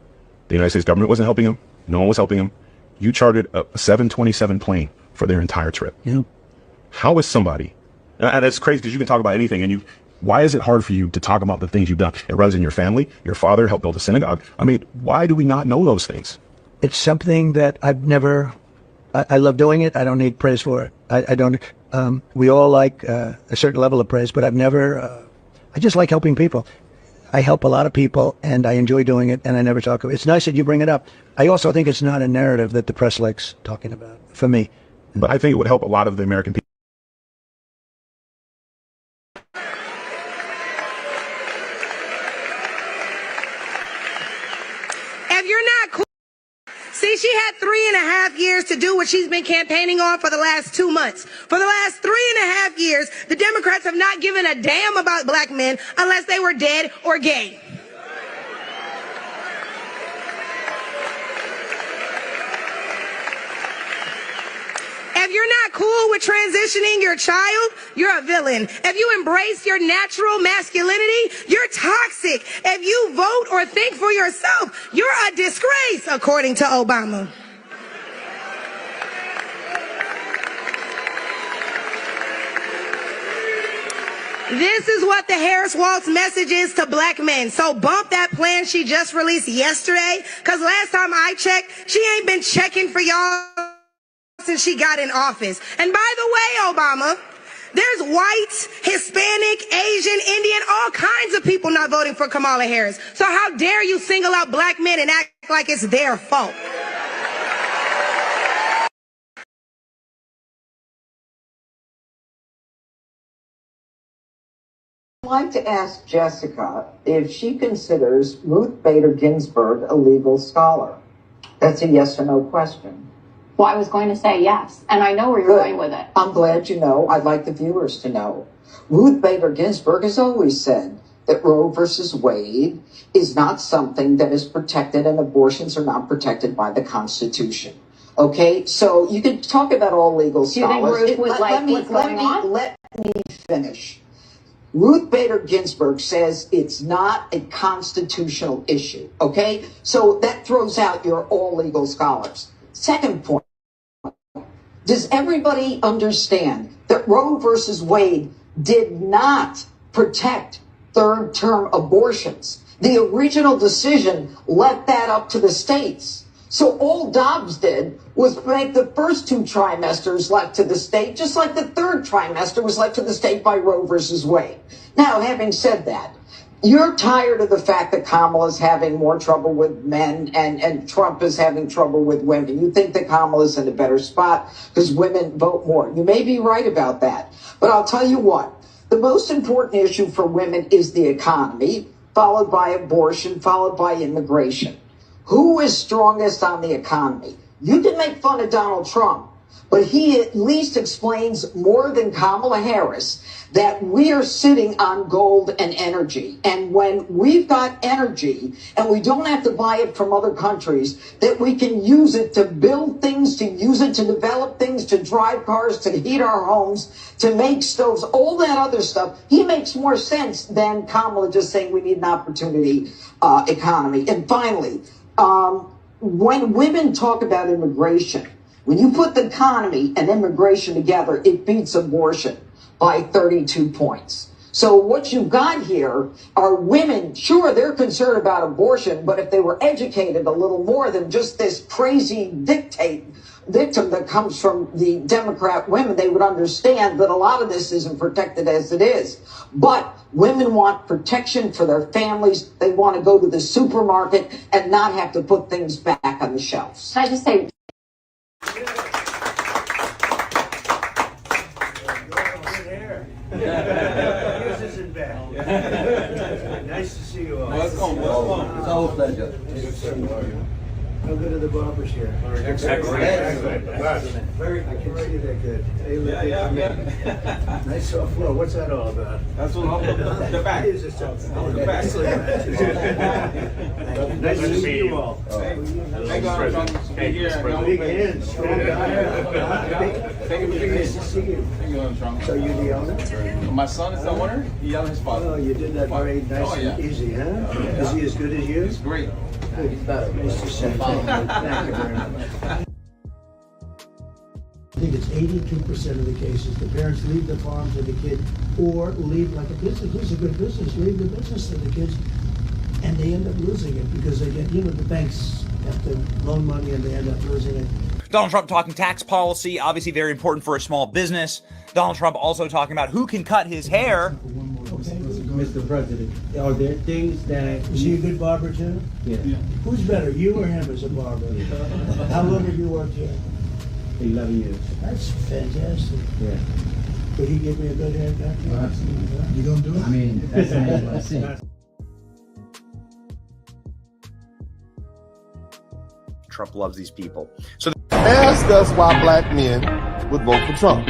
The United States government wasn't helping him. No one was helping him. You chartered a 727 plane for their entire trip. Yeah. How is somebody, and it's crazy because you can talk about anything, why is it hard for you to talk about the things you've done? It runs in your family. Your father helped build a synagogue. I mean, why do we not know those things? It's something that I've never, I love doing it. I don't need praise for it. I don't, we all like a certain level of praise, but I've never, I just like helping people. I help a lot of people and I enjoy doing it and I never talk about it. It's nice that you bring it up. I also think it's not a narrative that the press likes talking about, for me. But I think it would help a lot of the American people. had 3.5 years to do what she's been campaigning on for the last 2 months. For the last 3.5 years, the Democrats have not given a damn about black men unless they were dead or gay. If you're not cool with transitioning your child, you're a villain. If you embrace your natural masculinity, you're toxic. If you vote or think for yourself, you're a disgrace, according to Obama. This is what the Harris Waltz message is to black men. So bump that plan she just released yesterday, because last time I checked, she ain't been checking for y'all since she got in office. And by the way, Obama, there's white, Hispanic, Asian, Indian, all kinds of people not voting for Kamala Harris. So how dare you single out black men and act like it's their fault? I'd like to ask Jessica if she considers Ruth Bader Ginsburg a legal scholar. That's a yes or no question. Well, I was going to say yes, and I know where you're going with it. I'm glad you know. I'd like the viewers to know. Ruth Bader Ginsburg has always said that Roe versus Wade is not something that is protected, and abortions are not protected by the Constitution. Okay, so you can talk about all legal scholars. Do you think Ruth would like what's going on? Let me finish. Ruth Bader Ginsburg says it's not a constitutional issue. Okay, so that throws out your all legal scholars. Second point. Does everybody understand that Roe versus Wade did not protect third-term abortions? The original decision left that up to the states. So all Dobbs did was make the first 2 trimesters left to the state, just like the third trimester was left to the state by Roe versus Wade. Now, having said that, you're tired of the fact that Kamala's having more trouble with men and Trump is having trouble with women. You think that Kamala's in a better spot because women vote more. You may be right about that. But I'll tell you what, the most important issue for women is the economy, followed by abortion, followed by immigration. Who is strongest on the economy? You can make fun of Donald Trump, but he at least explains more than Kamala Harris that we are sitting on gold and energy. And when we've got energy and we don't have to buy it from other countries, that we can use it to build things, to use it to develop things, to drive cars, to heat our homes, to make stoves, all that other stuff, he makes more sense than Kamala just saying we need an opportunity economy. And finally, when women talk about immigration, when you put the economy and immigration together, it beats abortion by 32 points. So what you've got here are women, sure, they're concerned about abortion, but if they were educated a little more than just this crazy victim that comes from the Democrat women, they would understand that a lot of this isn't protected as it is. But women want protection for their families. They want to go to the supermarket and not have to put things back on the shelves. Can I just say, Nice to see you all. Welcome. It's our pleasure. How good are the barbers here? Excellent. Very, I can see they're good. They look nice soft floor. What's that all about? That's all the back. Is this the back? Nice to see you all. Big hands, strong guy. Nice to see you. So you're the owner? My son is the owner. He owns his father. Oh, you did that very nice and easy, huh? Is he as good as you? He's great. He's better. Nice to see you. Thank you very much. I think it's 82% of the cases. The parents leave the farm to the kid or leave like a business. This is a good business. Leave the business to the kids and they end up losing it because they get, the banks have to loan money and they end up losing it. Donald Trump talking tax policy, obviously very important for a small business. Donald Trump also talking about who can cut his hair. Mr. President, are there things that... Is he a good barber too? Yeah. Who's better, you or him as a barber? How long have you worked here? 11 years. That's fantastic. Yeah. Could he give me a good haircut? Absolutely. You gonna do it? I mean, that's what I see. Trump loves these people. So ask us why black men would vote for Trump.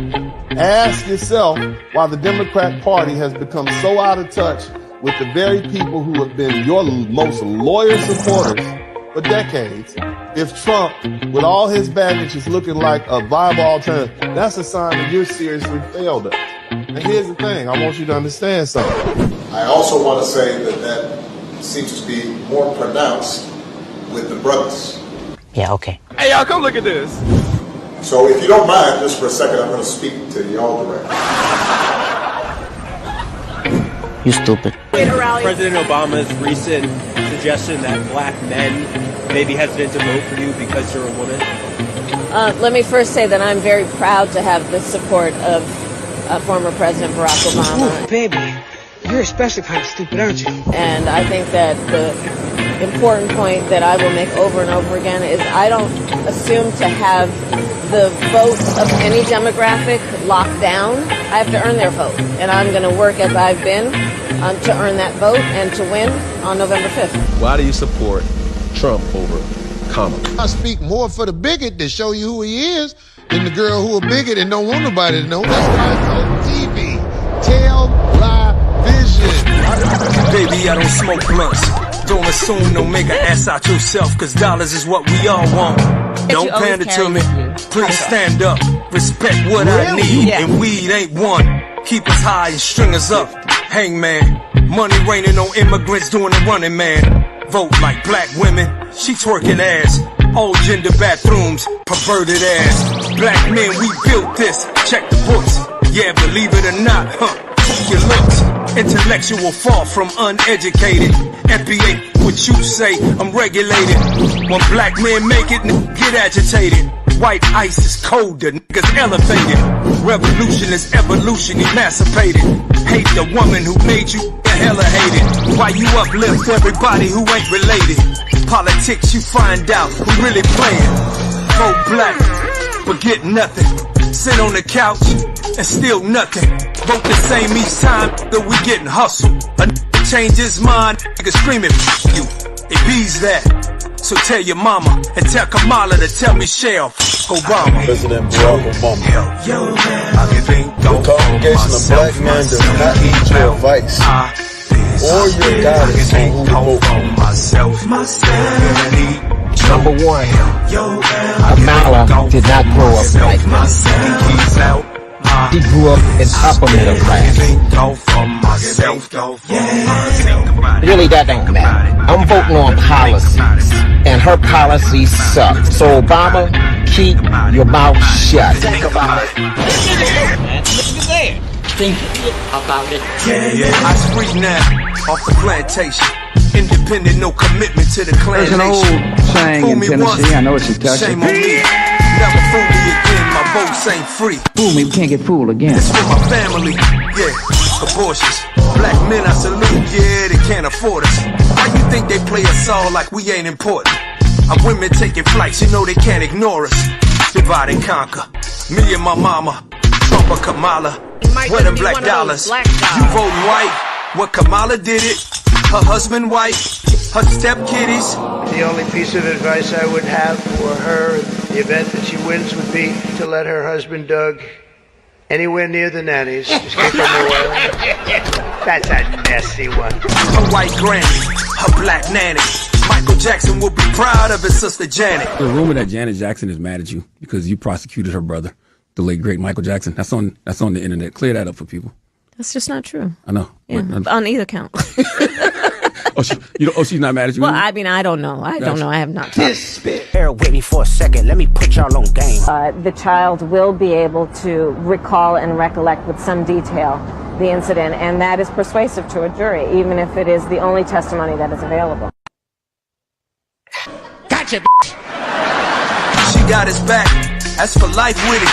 Ask yourself why the Democrat Party has become so out of touch with the very people who have been your most loyal supporters for decades. If Trump, with all his baggage, is looking like a viable alternative, that's a sign that you're seriously failed us. And here's the thing, I want you to understand something. I also want to say that seems to be more pronounced with the brothers. Yeah, okay. Hey, y'all, come look at this. So if you don't mind, just for a second, I'm going to speak to y'all directly. You stupid. President Obama's recent suggestion that black men may be hesitant to vote for you because you're a woman? Let me first say that I'm very proud to have the support of former President Barack Obama. Ooh, baby, you're especially kind of stupid, aren't you? And I think that the important point that I will make over and over again is I don't assume to have the vote of any demographic locked down. I have to earn their vote. And I'm going to work as I've been to earn that vote and to win on November 5th. Why do you support Trump over Kamala? I speak more for the bigot to show you who he is than the girl who a bigot and don't want nobody to know. That's why it's on TV. Tell, lie, vision. Baby, I don't smoke blunts. Don't assume, don't make an ass out yourself, cause dollars is what we all want. Don't pander to me. Please stand up. Respect what I need. And weed ain't one. Keep us high and string us up. Hangman. Money raining on immigrants doing the running man. Vote like black women. She twerking ass. All gender bathrooms. Perverted ass. Black men, we built this. Check the books. Yeah, believe it or not, your looks. Intellectual far from uneducated. FBA, what you say, I'm regulated. When black men make it, get agitated. White ice is colder, niggas elevated. Revolution is evolution, emancipated. Hate the woman who made you hella hated. Why you uplift everybody who ain't related? Politics, you find out who really playing. Vote black, but get nothing. Sit on the couch and still nothing. Vote the same each time that we getting hustled. A nigga change his mind, nigga screaming you. It bees that. So tell your mama and tell Kamala to tell Michelle Obama. President Barack Obama. The congregation of black men does not need your advice or your guidance on who to vote for. Number one, Kamala did not grow up like me. She grew up in upper middle class. Really, that don't matter. I'm voting on policies, and her policies suck. So Obama, keep your mouth shut. Think about it. Think about it. I spree now off the plantation. Independent, no commitment to the clan. There's an old saying in Tennessee, I know it's in Texas. Shame on me. Never fool me again, my votes ain't free. Fool me, we can't get fooled again. It's for my family, yeah, abortions. Black men I salute, yeah, they can't afford us. Why you think they play us all like we ain't important? Our women taking flights, you know they can't ignore us. Divide and conquer, me and my mama, Trump or Kamala. Where them black dollars? You voting white, what Kamala did it. Her husband white, her step kiddies. The only piece of advice I would have for her in the event that she wins would be to let her husband Doug anywhere near the nannies. Just keep them away. That's a messy one. Her white granny, her black nanny. Michael Jackson will be proud of his sister Janet. The rumor that Janet Jackson is mad at you because you prosecuted her brother, the late great Michael Jackson. That's on the internet. Clear that up for people. That's just not true. I know. Yeah, on either count. She's not mad at you? Well, I mean, I don't know. I don't know. I have not. Bear with me for a second. Let me put y'all on game. The child will be able to recall and recollect with some detail the incident, and that is persuasive to a jury, even if it is the only testimony that is available. Gotcha, She got his back. That's for life with it.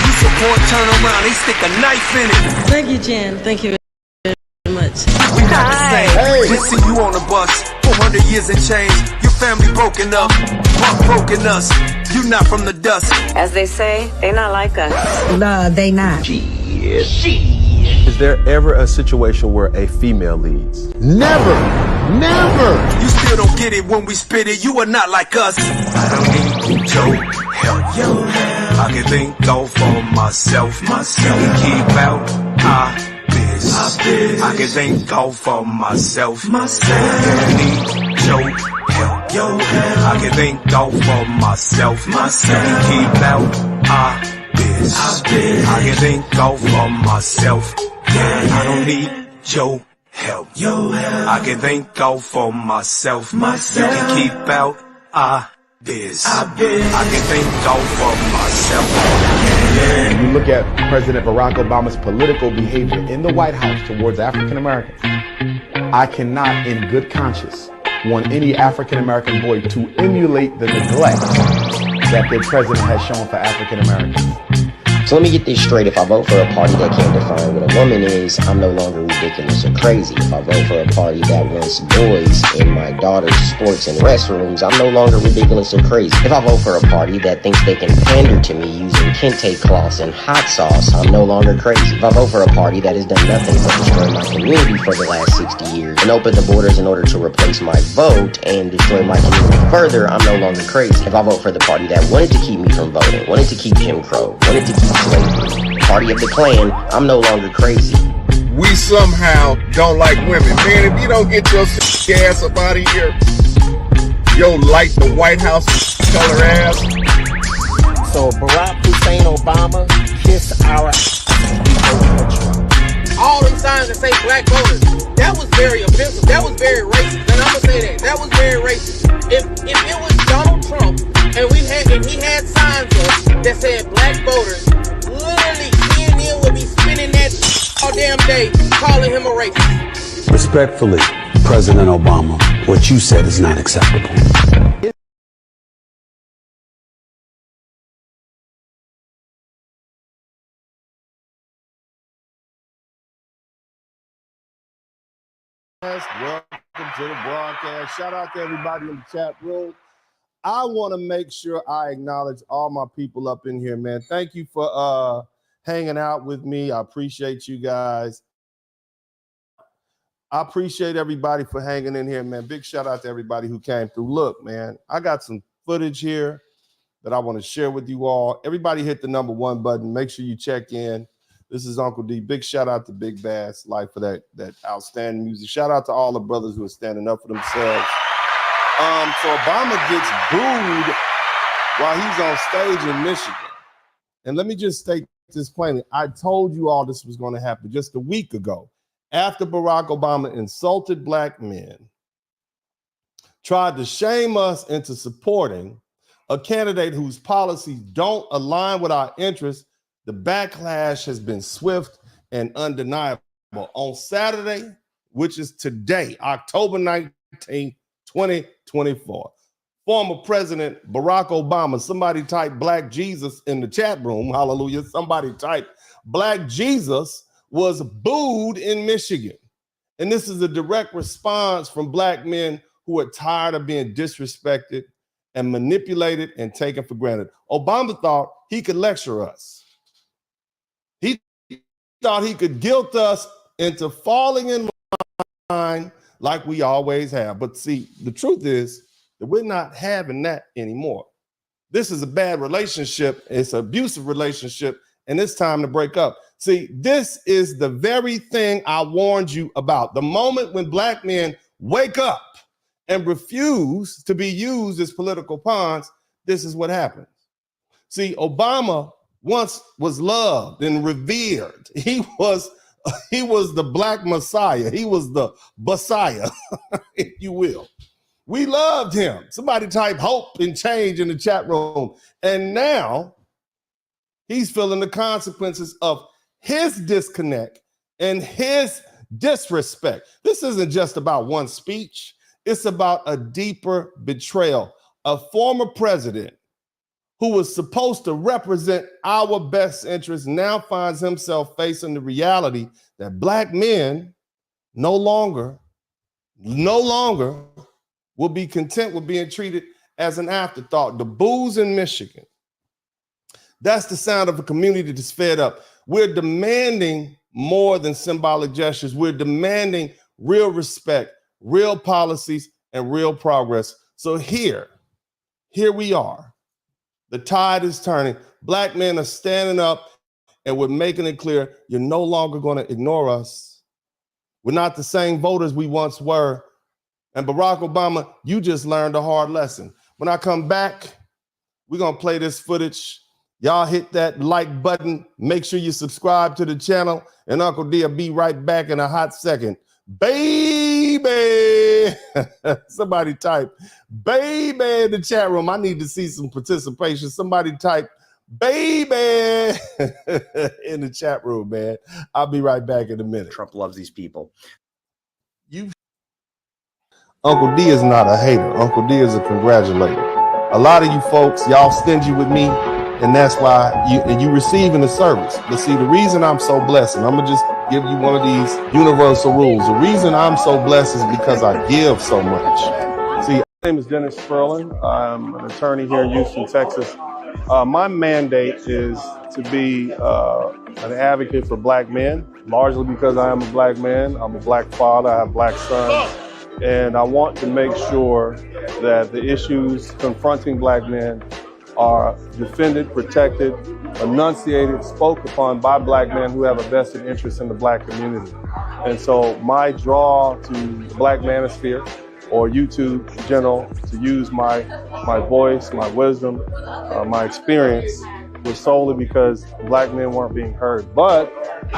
You support, turn around, they stick a knife in it. Thank you, Jen. Thank you very much. We not the same. Just see you on the bus. 400 years and change. Your family broken up. Buck broken us. You not from the dust. As they say, they not like us. No, they not. Is is there ever a situation where a female leads? Never. Never. You still don't get it when we spit it. You are not like us. I don't need your help. I can think all for myself. And keep out our biz. I can think all for myself. I don't need your help. I can think all for myself. And keep out our biz. I can think all for myself. I don't need your help. I can think all for myself. You can keep out our biz. I can think all for myself. When you look at President Barack Obama's political behavior in the White House towards African Americans, I cannot, in good conscience, want any African American boy to emulate the neglect that the president has shown for African Americans. So let me get this straight. If I vote for a party that can't define what a woman is, I'm no longer ridiculous or crazy. If I vote for a party that wants boys in my daughter's sports and restrooms, I'm no longer ridiculous or crazy. If I vote for a party that thinks they can pander to me using kente cloths and hot sauce, I'm no longer crazy. If I vote for a party that has done nothing but destroy my community for the last 60 years and open the borders in order to replace my vote and destroy my community further, I'm no longer crazy. If I vote for the party that wanted to keep me from voting, wanted to keep Jim Crow, wanted to keep slavery, party of the Klan, I'm no longer crazy. We somehow don't like women. Man, if you don't get your ass up out of here, yo light the White House color ass. So Barack Hussein Obama kiss our all these signs that say black voters, that was very offensive. That was very racist. And I'm gonna say that. That was very racist. If it was Donald Trump and he had signs up that said black voters, literally CNN would be spinning that all damn day calling him a racist. Respectfully, President Obama, what you said is not acceptable. Welcome to the broadcast. Shout out to everybody in the chat room. I want to make sure I acknowledge all my people up in here, man. Thank you for hanging out with me. I appreciate you guys. I appreciate everybody for hanging in here, man. Big shout out to everybody who came through. Look, man, I got some footage here that I want to share with you all. Everybody hit the #1 button. Make sure you check in. This is Uncle D. Big shout out to Big Bass Life for that outstanding music. Shout out to all the brothers who are standing up for themselves. So Obama gets booed while he's on stage in Michigan. And let me just state this plainly. I told you all this was going to happen just a week ago. After Barack Obama insulted black men, tried to shame us into supporting a candidate whose policies don't align with our interests, the backlash has been swift and undeniable. On Saturday, which is today, October 19th, 2024, former President Barack Obama, somebody type Black Jesus in the chat room, hallelujah, somebody type Black Jesus, was booed in Michigan. And this is a direct response from black men who are tired of being disrespected and manipulated and taken for granted. Obama thought he could lecture us. He thought he could guilt us into falling in line like we always have. But see, the truth is that we're not having that anymore. This is a bad relationship. It's an abusive relationship, and it's time to break up. See, this is the very thing I warned you about. The moment when black men wake up and refuse to be used as political pawns, this is what happens. See, Obama once was loved and revered. He was the black messiah. He was the Messiah, if you will. We loved him. Somebody type hope and change in the chat room. And now he's feeling the consequences of his disconnect and his disrespect. This isn't just about one speech. It's about a deeper betrayal. A former president who was supposed to represent our best interests now finds himself facing the reality that black men no longer will be content with being treated as an afterthought. The boos in Michigan, that's the sound of a community that's fed up. We're demanding more than symbolic gestures. We're demanding real respect, real policies, and real progress. So here we are. The tide is turning. Black men are standing up, and we're making it clear you're no longer going to ignore us. We're not the same voters we once were. And Barack Obama, you just learned a hard lesson. When I come back, we're going to play this footage. Y'all hit that like button. Make sure you subscribe to the channel. And Uncle D will be right back in a hot second. Baby! Somebody type, baby, in the chat room. I need to see some participation. Somebody type, baby, in the chat room, man. I'll be right back in a minute. Trump loves these people. Uncle D is not a hater. Uncle D is a congratulator. A lot of you folks, y'all stingy with me, and that's why you receiving the service. But see, the reason I'm so blessed, and I'm gonna just give you one of these universal rules. The reason I'm so blessed is because I give so much. See, my name is Dennis Spurling. I'm an attorney here in Houston, Texas. My mandate is to be an advocate for black men, largely because I am a black man. I'm a black father. I have black sons. And I want to make sure that the issues confronting black men are defended, protected, enunciated, spoke upon by black men who have a vested interest in the black community. And so my draw to the Black Manosphere or YouTube in general to use my voice, my wisdom, my experience was solely because black men weren't being heard. But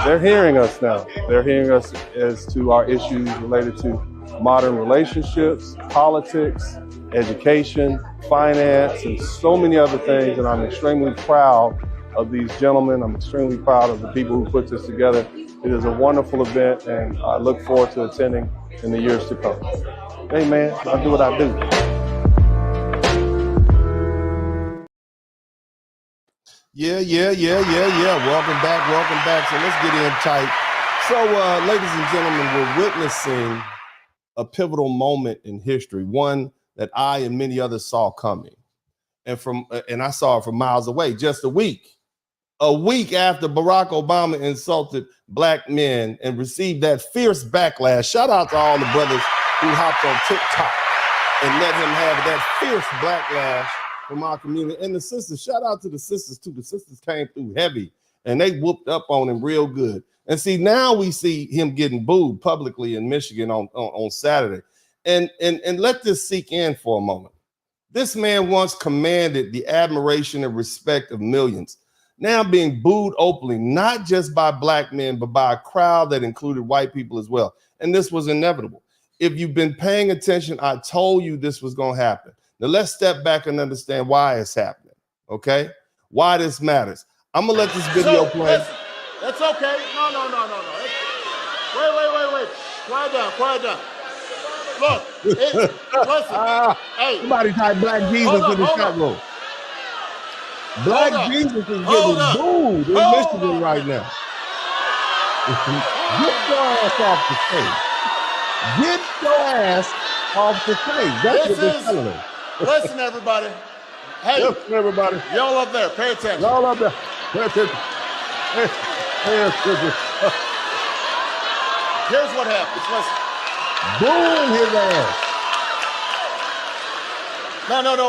they're hearing us now. They're hearing us as to our issues related to modern relationships, politics, education, finance, and so many other things. And I'm extremely proud of these gentlemen. I'm extremely proud of the people who put this together. It is a wonderful event, and I look forward to attending in the years to come. Hey, man, I do what I do. Yeah. Welcome back. So let's get in tight. So, ladies and gentlemen, we're witnessing a pivotal moment in history, one that I and many others saw coming. And I saw it from miles away. Just a week after Barack Obama insulted black men and received that fierce backlash. Shout out to all the brothers who hopped on TikTok and let him have that fierce backlash from our community. And the sisters, shout out to the sisters too. The sisters came through heavy and they whooped up on him real good. And see, now we see him getting booed publicly in Michigan on Saturday. And let this sink in for a moment. This man once commanded the admiration and respect of millions, now being booed openly, not just by black men, but by a crowd that included white people as well. And this was inevitable. If you've been paying attention, I told you this was going to happen. Now let's step back and understand why it's happening, okay? Why this matters. I'm going to let this video play. That's okay. No. Wait. Quiet down. Look, listen. Hey. Somebody type Black Jesus in the chat room. Black Jesus is getting booed in Michigan right now. Get your ass off the stage. Get your ass off the stage. That's what they're telling us. Listen, everybody. Hey, listen, everybody. Y'all up there, pay attention. Y'all up there, pay attention. Here's what happens. Listen. Boom his ass. No.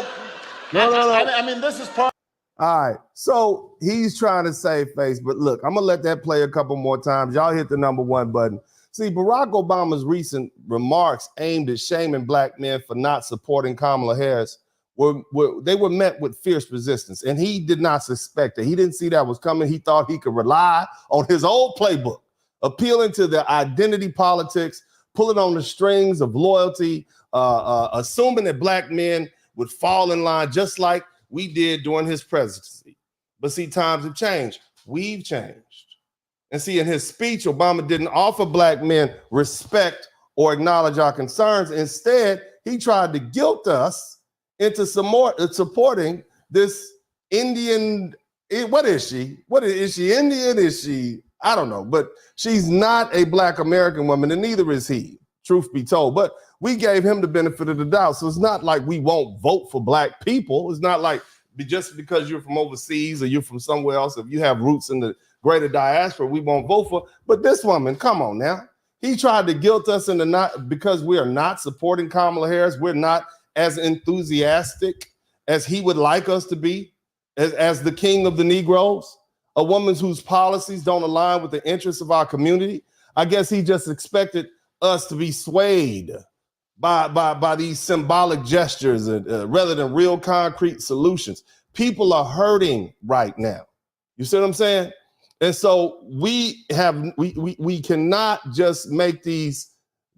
I mean, this is part. All right, so he's trying to save face, but look, I'm gonna let that play a couple more times. Y'all hit the #1 button. See, Barack Obama's recent remarks aimed at shaming black men for not supporting Kamala Harris were met with fierce resistance, and he did not suspect it. He didn't see that was coming. He thought he could rely on his old playbook, appealing to the identity politics, pulling on the strings of loyalty, assuming that black men would fall in line just like we did during his presidency. But see, times have changed. We've changed. And see, in his speech, Obama didn't offer black men respect or acknowledge our concerns. Instead, he tried to guilt us into some more supporting this Indian. What is she? Is she Indian? Is she? I don't know. But she's not a black American woman, and neither is he, truth be told. But we gave him the benefit of the doubt. So it's not like we won't vote for black people. It's not like just because you're from overseas or you're from somewhere else, if you have roots in the greater diaspora we won't vote for. But this woman, come on now. He tried to guilt us into not, because we are not supporting Kamala Harris. We're not as enthusiastic as he would like us to be as the king of the Negroes, a woman whose policies don't align with the interests of our community. I guess he just expected us to be swayed by these symbolic gestures rather than real concrete solutions. People are hurting right now. You see what I'm saying? And so we cannot just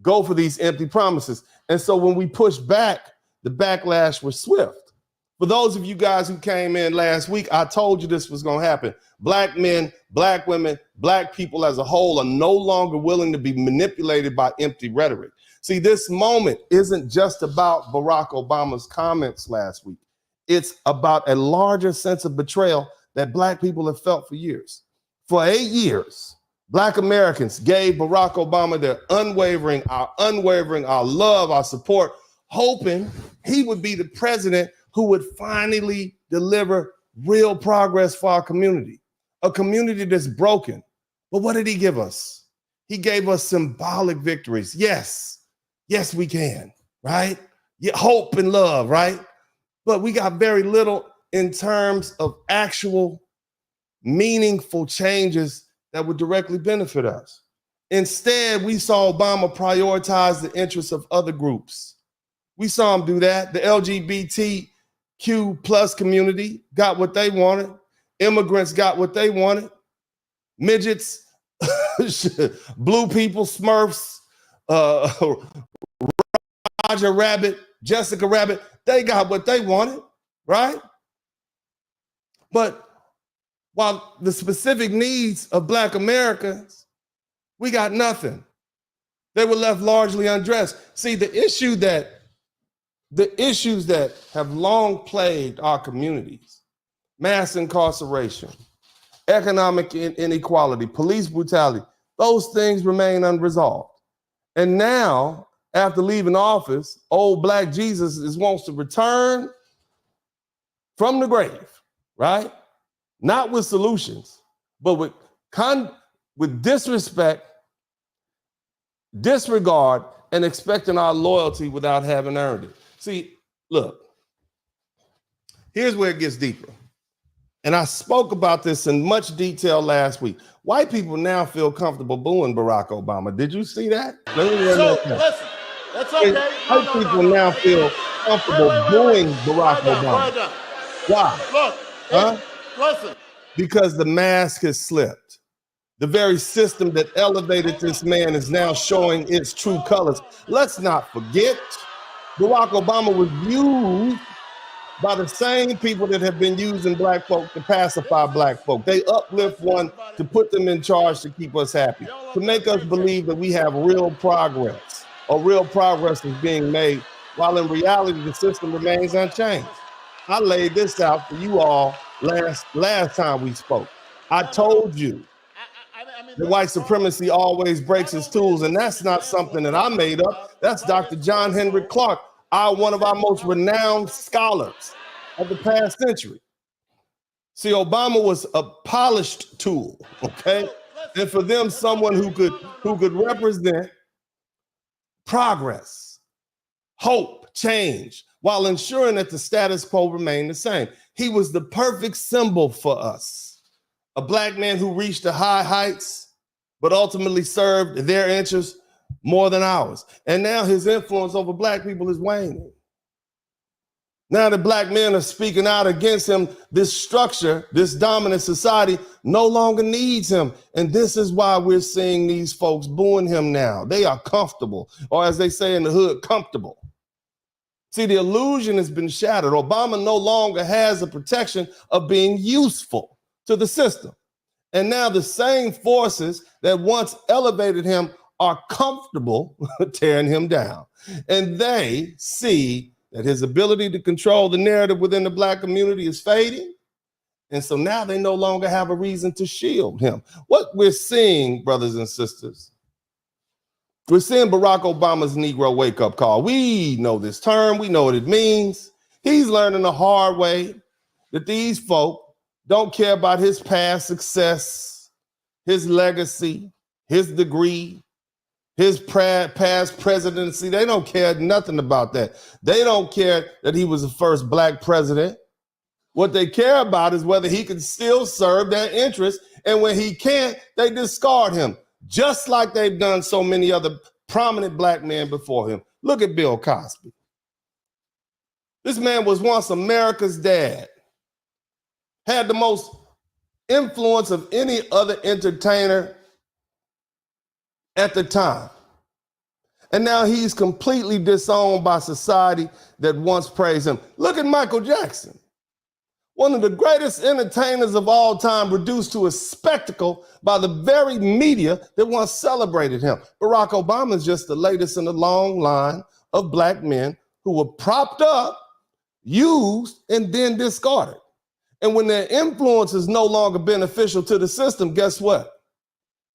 go for these empty promises. And so when we push back, the backlash was swift. For those of you guys who came in last week, I told you this was going to happen. Black men, black women, black people as a whole are no longer willing to be manipulated by empty rhetoric. See, this moment isn't just about Barack Obama's comments last week. It's about a larger sense of betrayal that black people have felt for years. For 8 years, black Americans gave Barack Obama their unwavering, our love, our support, hoping he would be the president who would finally deliver real progress for our community, a community that's broken. But what did he give us? He gave us symbolic victories. Yes, we can, right? Yeah, hope and love, right? But we got very little in terms of actual meaningful changes that would directly benefit us. Instead, we saw Obama prioritize the interests of other groups. We saw him do that. The LGBTQ plus community got what they wanted. Immigrants got what they wanted. Midgets, blue people, Smurfs, Roger Rabbit, Jessica Rabbit, they got what they wanted, right? But while the specific needs of black Americans, we got nothing. They were left largely undressed. See, the issues that have long plagued our communities, mass incarceration, economic inequality, police brutality, those things remain unresolved. And now, after leaving office, old black Jesus wants to return from the grave, right? Not with solutions, but with disrespect, disregard, and expecting our loyalty without having earned it. See, look, here's where it gets deeper. And I spoke about this in much detail last week. White people now feel comfortable booing Barack Obama. Did you see that? Listen, that's okay. White people now feel comfortable booing Barack Obama. Why? Look, listen. Because the mask has slipped. The very system that elevated this man is now showing its true colors. Let's not forget, Barack Obama was used by the same people that have been using black folk to pacify black folk. They uplift one to put them in charge to keep us happy, to make us believe that we have real progress or real progress is being made, while in reality, the system remains unchanged. I laid this out for you all last time we spoke. I told you that white supremacy always breaks its tools, and that's not something that I made up. That's Dr. John Henrik Clarke, one of our most renowned scholars of the past century. See, Obama was a polished tool, okay? And for them, someone who could represent progress, hope, change, while ensuring that the status quo remained the same. He was the perfect symbol for us. A black man who reached the high heights, but ultimately served their interests more than ours. And now his influence over black people is waning. Now that black men are speaking out against him, this structure, this dominant society no longer needs him. And this is why we're seeing these folks booing him now. They are comfortable, or as they say in the hood, comfortable. See, the illusion has been shattered. Obama no longer has the protection of being useful to the system. And now the same forces that once elevated him are comfortable tearing him down. And they see that his ability to control the narrative within the black community is fading. And so now they no longer have a reason to shield him. What we're seeing, brothers and sisters, we're seeing Barack Obama's Negro wake-up call. We know this term. We know what it means. He's learning the hard way that these folk don't care about his past success, his legacy, his degree, his past presidency. They don't care nothing about that. They don't care that he was the first black president. What they care about is whether he can still serve their interests. And when he can't, they discard him, just like they've done so many other prominent black men before him. Look at Bill Cosby. This man was once America's dad, had the most influence of any other entertainer at the time. And now he's completely disowned by society that once praised him. Look at Michael Jackson, one of the greatest entertainers of all time, reduced to a spectacle by the very media that once celebrated him. Barack Obama is just the latest in a long line of black men who were propped up, used, and then discarded. And when their influence is no longer beneficial to the system, guess what?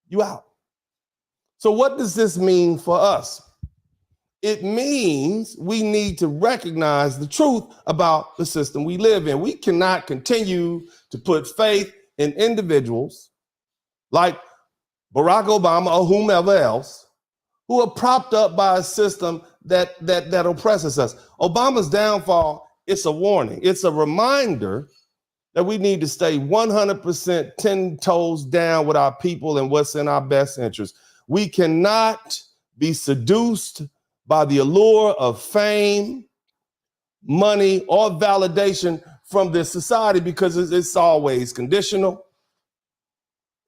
You out. So what does this mean for us? It means we need to recognize the truth about the system we live in. We cannot continue to put faith in individuals like Barack Obama or whomever else who are propped up by a system that oppresses us. Obama's downfall, it's a warning. It's a reminder that we need to stay 100% 10 toes down with our people and what's in our best interest. We cannot be seduced by the allure of fame, money, or validation from this society, because it's always conditional.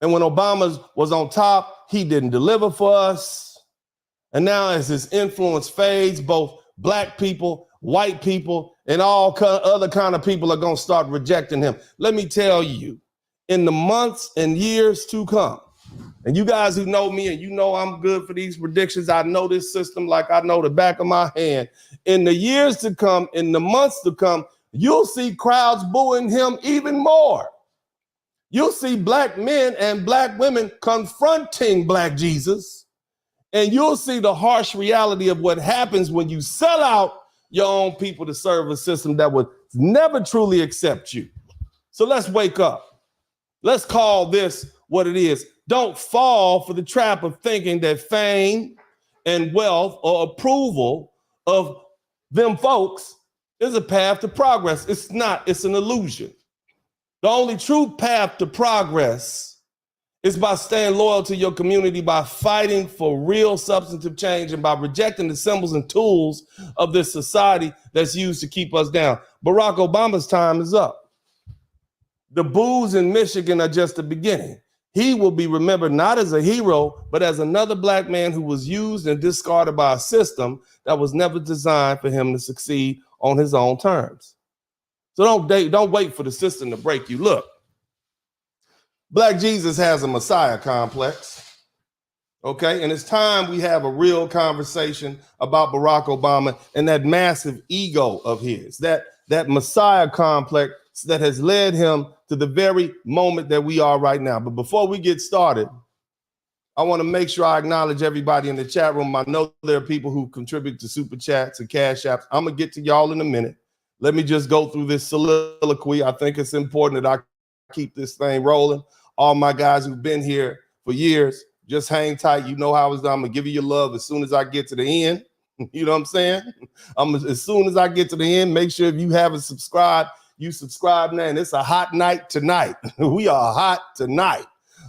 And when Obama was on top, he didn't deliver for us. And now as his influence fades, both black people, white people, and all other kind of people are going to start rejecting him. Let me tell you, in the months and years to come, and you guys who know me and you know I'm good for these predictions, I know this system like I know the back of my hand. In the years to come, in the months to come, you'll see crowds booing him even more. You'll see black men and black women confronting Black Jesus. And you'll see the harsh reality of what happens when you sell out your own people to serve a system that would never truly accept you. So let's wake up. Let's call this what it is. Don't fall for the trap of thinking that fame and wealth or approval of them folks is a path to progress. It's not. It's an illusion. The only true path to progress is by staying loyal to your community, by fighting for real substantive change, and by rejecting the symbols and tools of this society that's used to keep us down. Barack Obama's time is up. The boos in Michigan are just the beginning. He will be remembered not as a hero, but as another black man who was used and discarded by a system that was never designed for him to succeed on his own terms. So don't wait for the system to break you. Look, Black Jesus has a Messiah complex, okay? And it's time we have a real conversation about Barack Obama and that massive ego of his, that Messiah complex that has led him to the very moment that we are right now. But before we get started, I want to make sure I acknowledge everybody in the chat room. I know there are people who contribute to super chats and cash apps. I'm going to get to y'all in a minute. Let me just go through this soliloquy. I think it's important that I keep this thing rolling. All my guys who've been here for years, just hang tight. You know how it's done. I'm going to give you your love as soon as I get to the end. You know what I'm saying? As soon as I get to the end, make sure if you haven't subscribed, you subscribe now. And it's a hot night tonight. We are hot tonight.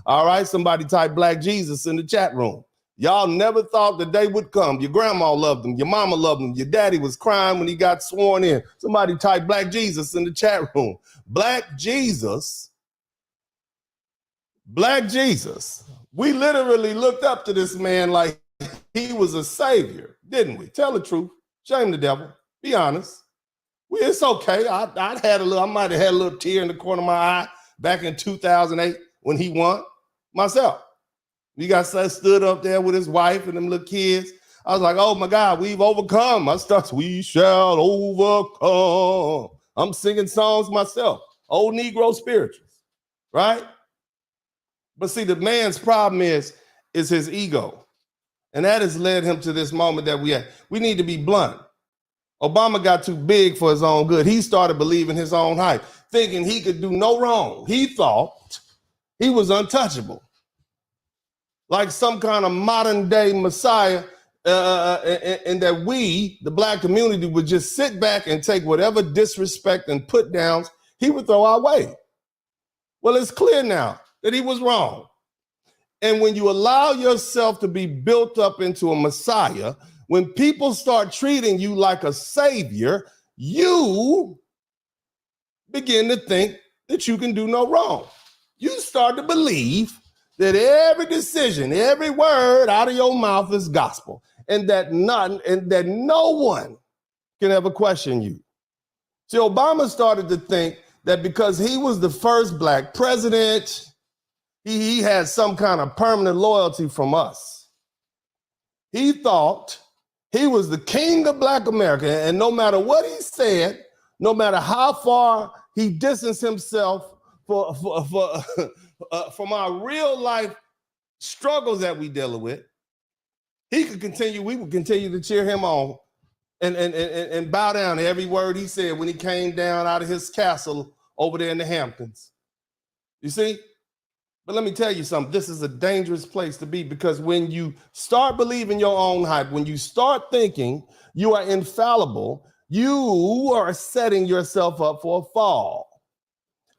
All right. Somebody type Black Jesus in the chat room. Y'all never thought the day would come. Your grandma loved him. Your mama loved him. Your daddy was crying when he got sworn in. Somebody type Black Jesus in the chat room. Black Jesus. Black Jesus. We literally looked up to this man like he was a savior, didn't we? Tell the truth. Shame the devil. Be honest. It's okay. I might have had a little tear in the corner of my eye back in 2008 when he won myself. We got stood up there with his wife and them little kids. I was like, oh my God, we've overcome. We shall overcome. I'm singing songs myself, old Negro spirituals, right? But see, the man's problem is his ego. And that has led him to this moment that we have. We need to be blunt. Obama got too big for his own good. He started believing his own hype, thinking he could do no wrong. He thought he was untouchable. like some kind of modern day Messiah, and that we, the black community, would just sit back and take whatever disrespect and put downs he would throw our way. Well, it's clear now that he was wrong. And when you allow yourself to be built up into a Messiah, when people start treating you like a savior, you begin to think that you can do no wrong. You start to believe that every decision, every word out of your mouth is gospel, and that no one can ever question you. See, Obama started to think that because he was the first black president, he had some kind of permanent loyalty from us. He thought he was the king of black America, and no matter what he said, no matter how far he distanced himself from our real life struggles that we deal with, we would continue to cheer him on and bow down to every word he said when he came down out of his castle over there in the Hamptons. You see? But let me tell you something, this is a dangerous place to be, because when you start believing your own hype, when you start thinking you are infallible, you are setting yourself up for a fall.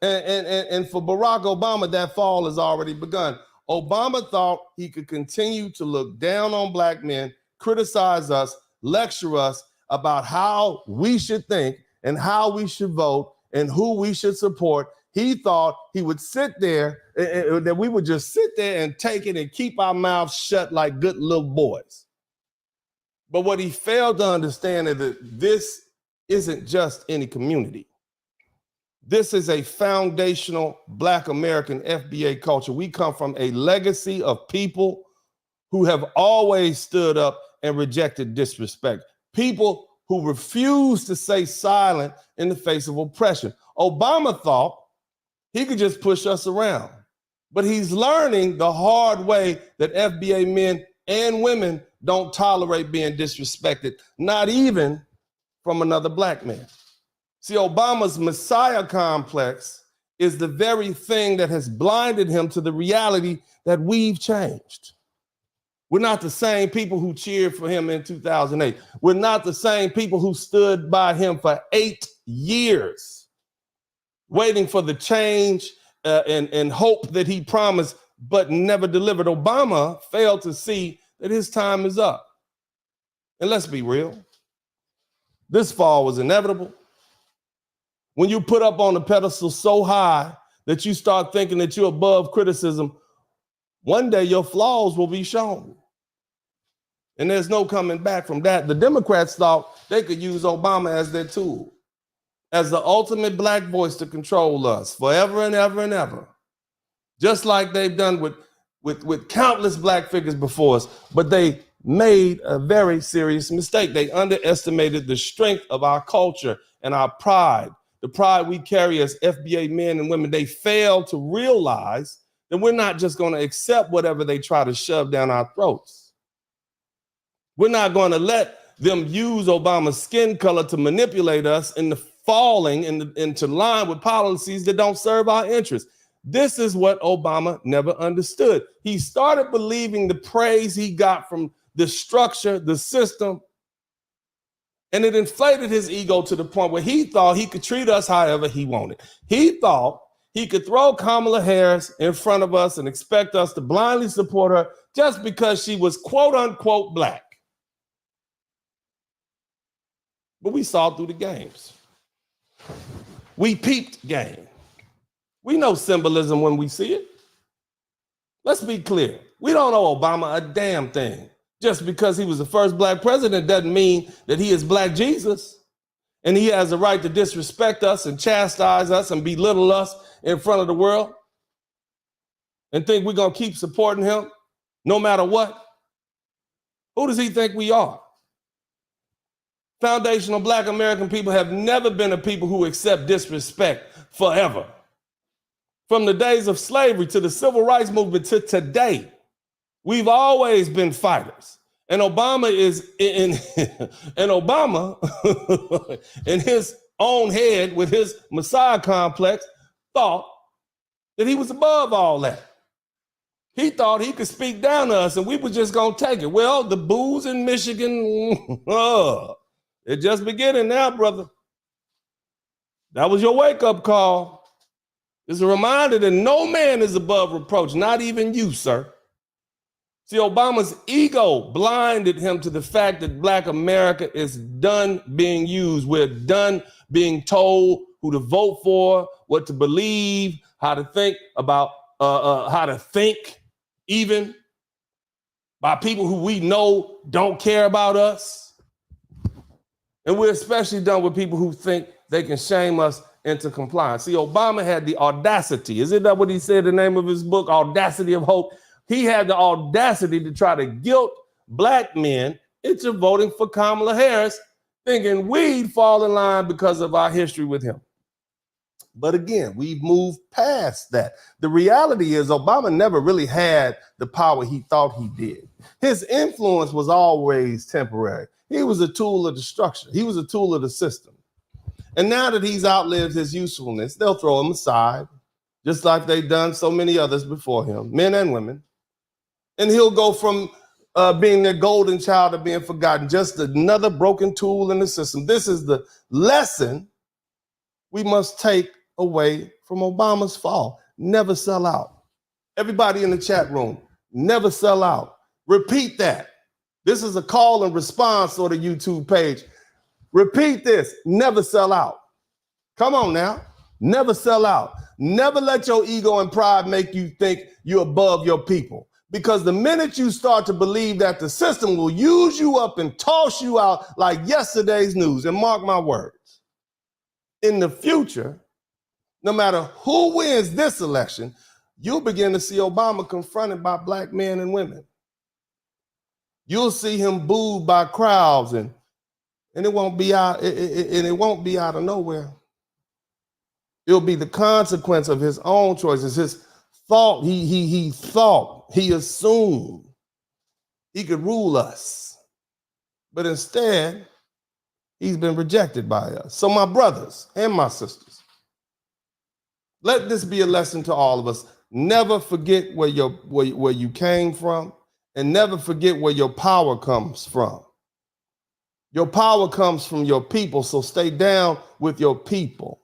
And for Barack Obama, that fall has already begun. Obama thought he could continue to look down on black men, criticize us, lecture us about how we should think and how we should vote and who we should support. He thought he would sit there, that we would just sit there and take it and keep our mouths shut like good little boys. But what he failed to understand is that this isn't just any community. This is a foundational Black American FBA culture. We come from a legacy of people who have always stood up and rejected disrespect. People who refuse to stay silent in the face of oppression. Obama thought he could just push us around, but he's learning the hard way that FBA men and women don't tolerate being disrespected, not even from another black man. See, Obama's Messiah complex is the very thing that has blinded him to the reality that we've changed. We're not the same people who cheered for him in 2008. We're not the same people who stood by him for 8 years, waiting for the change and hope that he promised but never delivered. Obama failed to see that his time is up. And let's be real, this fall was inevitable. When you put up on a pedestal so high that you start thinking that you're above criticism, one day your flaws will be shown. And there's no coming back from that. The Democrats thought they could use Obama as their tool, as the ultimate black voice to control us forever and ever and ever, just like they've done with countless black figures before us. But they made a very serious mistake. They underestimated the strength of our culture and our pride, the pride we carry as FBA men and women. They failed to realize that we're not just going to accept whatever they try to shove down our throats. We're not going to let them use Obama's skin color to manipulate us into falling into line with policies that don't serve our interests. This is what Obama never understood. He started believing the praise he got from the structure, the system, and it inflated his ego to the point where he thought he could treat us however he wanted. He thought he could throw Kamala Harris in front of us and expect us to blindly support her just because she was quote unquote black. But we saw through the games. We peeped game. We know symbolism when we see it. Let's be clear. We don't owe Obama a damn thing. Just because he was the first black president doesn't mean that he is Black Jesus and he has the right to disrespect us and chastise us and belittle us in front of the world and think we're going to keep supporting him no matter what. Who does he think we are? Foundational Black American people have never been a people who accept disrespect forever. From the days of slavery to the civil rights movement to today, we've always been fighters. And Obama is in his own head with his Messiah complex thought that he was above all that. He thought he could speak down to us and we were just gonna take it. Well, the booze in Michigan, it's just beginning now, brother. That was your wake-up call. It's a reminder that no man is above reproach, not even you, sir. See, Obama's ego blinded him to the fact that Black America is done being used. We're done being told who to vote for, what to believe, how to think about, how to think even by people who we know don't care about us. And we're especially done with people who think they can shame us into compliance. See, Obama had the audacity. Isn't that what he said, the name of his book, Audacity of Hope? He had the audacity to try to guilt Black men into voting for Kamala Harris, thinking we'd fall in line because of our history with him. But again, we've moved past that. The reality is Obama never really had the power he thought he did. His influence was always temporary. He was a tool of destruction. He was a tool of the system. And now that he's outlived his usefulness, they'll throw him aside, just like they've done so many others before him, men and women. And he'll go from being the golden child to being forgotten, just another broken tool in the system. This is the lesson we must take away from Obama's fall. Never sell out. Everybody in the chat room, never sell out. Repeat that. This is a call and response sort of YouTube page. Repeat this, never sell out. Come on now, never sell out. Never let your ego and pride make you think you're above your people. Because the minute you start to believe that the system will use you up and toss you out like yesterday's news, and mark my words, in the future, no matter who wins this election, you'll begin to see Obama confronted by Black men and women. You'll see him booed by crowds, and it won't be out, and it won't be out of nowhere. It'll be the consequence of his own choices, his thought. He thought, he assumed he could rule us, but instead, he's been rejected by us. So my brothers and my sisters, let this be a lesson to all of us. Never forget where you came from, and never forget where your power comes from. Your power comes from your people, so stay down with your people.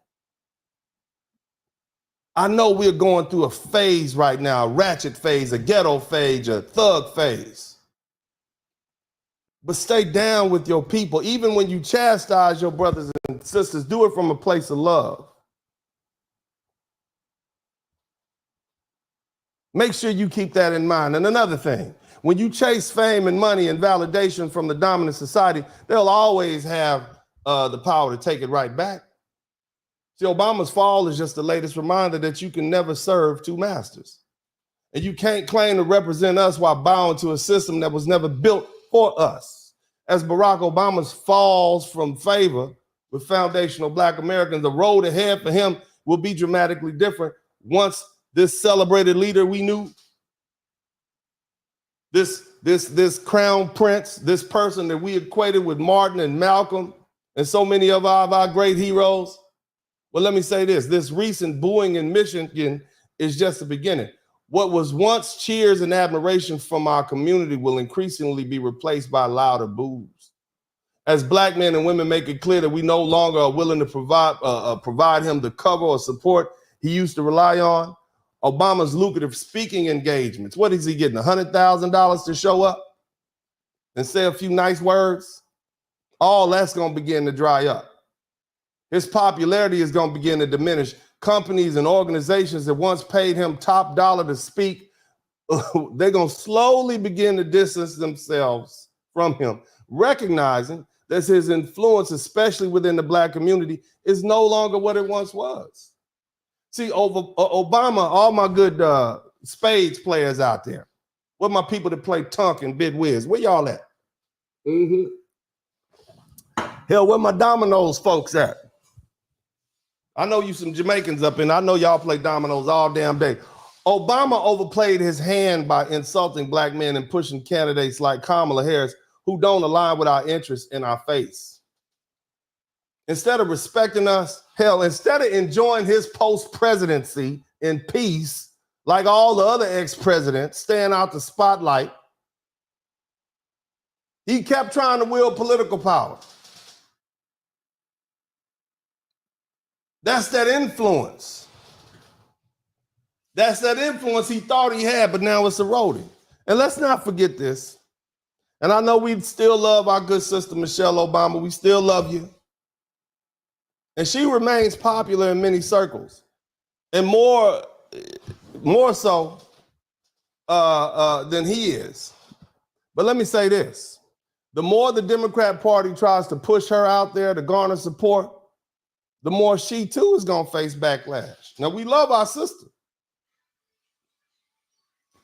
I know we're going through a phase right now, a ratchet phase, a ghetto phase, a thug phase. But stay down with your people. Even when you chastise your brothers and sisters, do it from a place of love. Make sure you keep that in mind. And another thing, when you chase fame and money and validation from the dominant society, they'll always have the power to take it right back. See, Obama's fall is just the latest reminder that you can never serve two masters. And you can't claim to represent us while bowing to a system that was never built for us. As Barack Obama's falls from favor with foundational Black Americans, the road ahead for him will be dramatically different once this celebrated leader we knew, this crown prince, this person that we equated with Martin and Malcolm and so many of our great heroes. Well, let me say this recent booing in Michigan is just the beginning. What was once cheers and admiration from our community will increasingly be replaced by louder boos. As Black men and women make it clear that we no longer are willing to provide him the cover or support he used to rely on, Obama's lucrative speaking engagements, what is he getting, $100,000 to show up and say a few nice words? All that's going to begin to dry up. His popularity is going to begin to diminish. Companies and organizations that once paid him top dollar to speak, they're going to slowly begin to distance themselves from him, recognizing that his influence, especially within the Black community, is no longer what it once was. See, over Obama, all my good spades players out there, what my people that play Tunk and Bid Wiz, where y'all at? Hell, where my dominoes folks at? I know you some Jamaicans up in, I know y'all play dominoes all damn day. Obama overplayed his hand by insulting Black men and pushing candidates like Kamala Harris who don't align with our interests in our face. Instead of respecting us, hell, instead of enjoying his post-presidency in peace, like all the other ex-presidents, staying out the spotlight. He kept trying to wield political power. That's that influence. That's that influence he thought he had, but now it's eroding. And let's not forget this. And I know we still love our good sister, Michelle Obama. We still love you. And she remains popular in many circles. And more so than he is. But let me say this. The more the Democrat Party tries to push her out there to garner support, the more she too is going to face backlash. Now, we love our sister.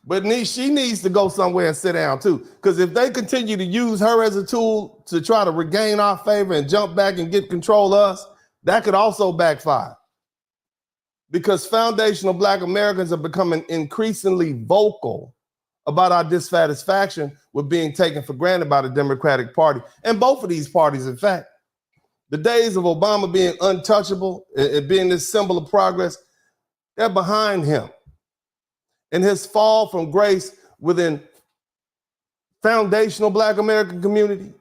But she needs to go somewhere and sit down too. Because if they continue to use her as a tool to try to regain our favor and jump back and get control of us, that could also backfire. Because foundational Black Americans are becoming increasingly vocal about our dissatisfaction with being taken for granted by the Democratic Party. And both of these parties, in fact. The days of Obama being untouchable and being this symbol of progress, they're behind him. And his fall from grace within foundational Black American community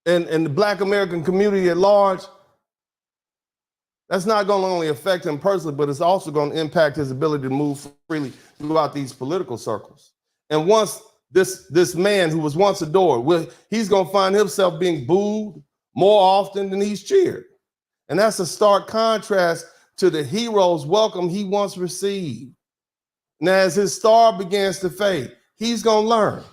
and the Black American community at large, that's not going to only affect him personally, but it's also going to impact his ability to move freely throughout these political circles. And once this man who was once adored, he's going to find himself being booed more often than he's cheered. And that's a stark contrast to the hero's welcome he once received. Now, as his star begins to fade, he's going to learn,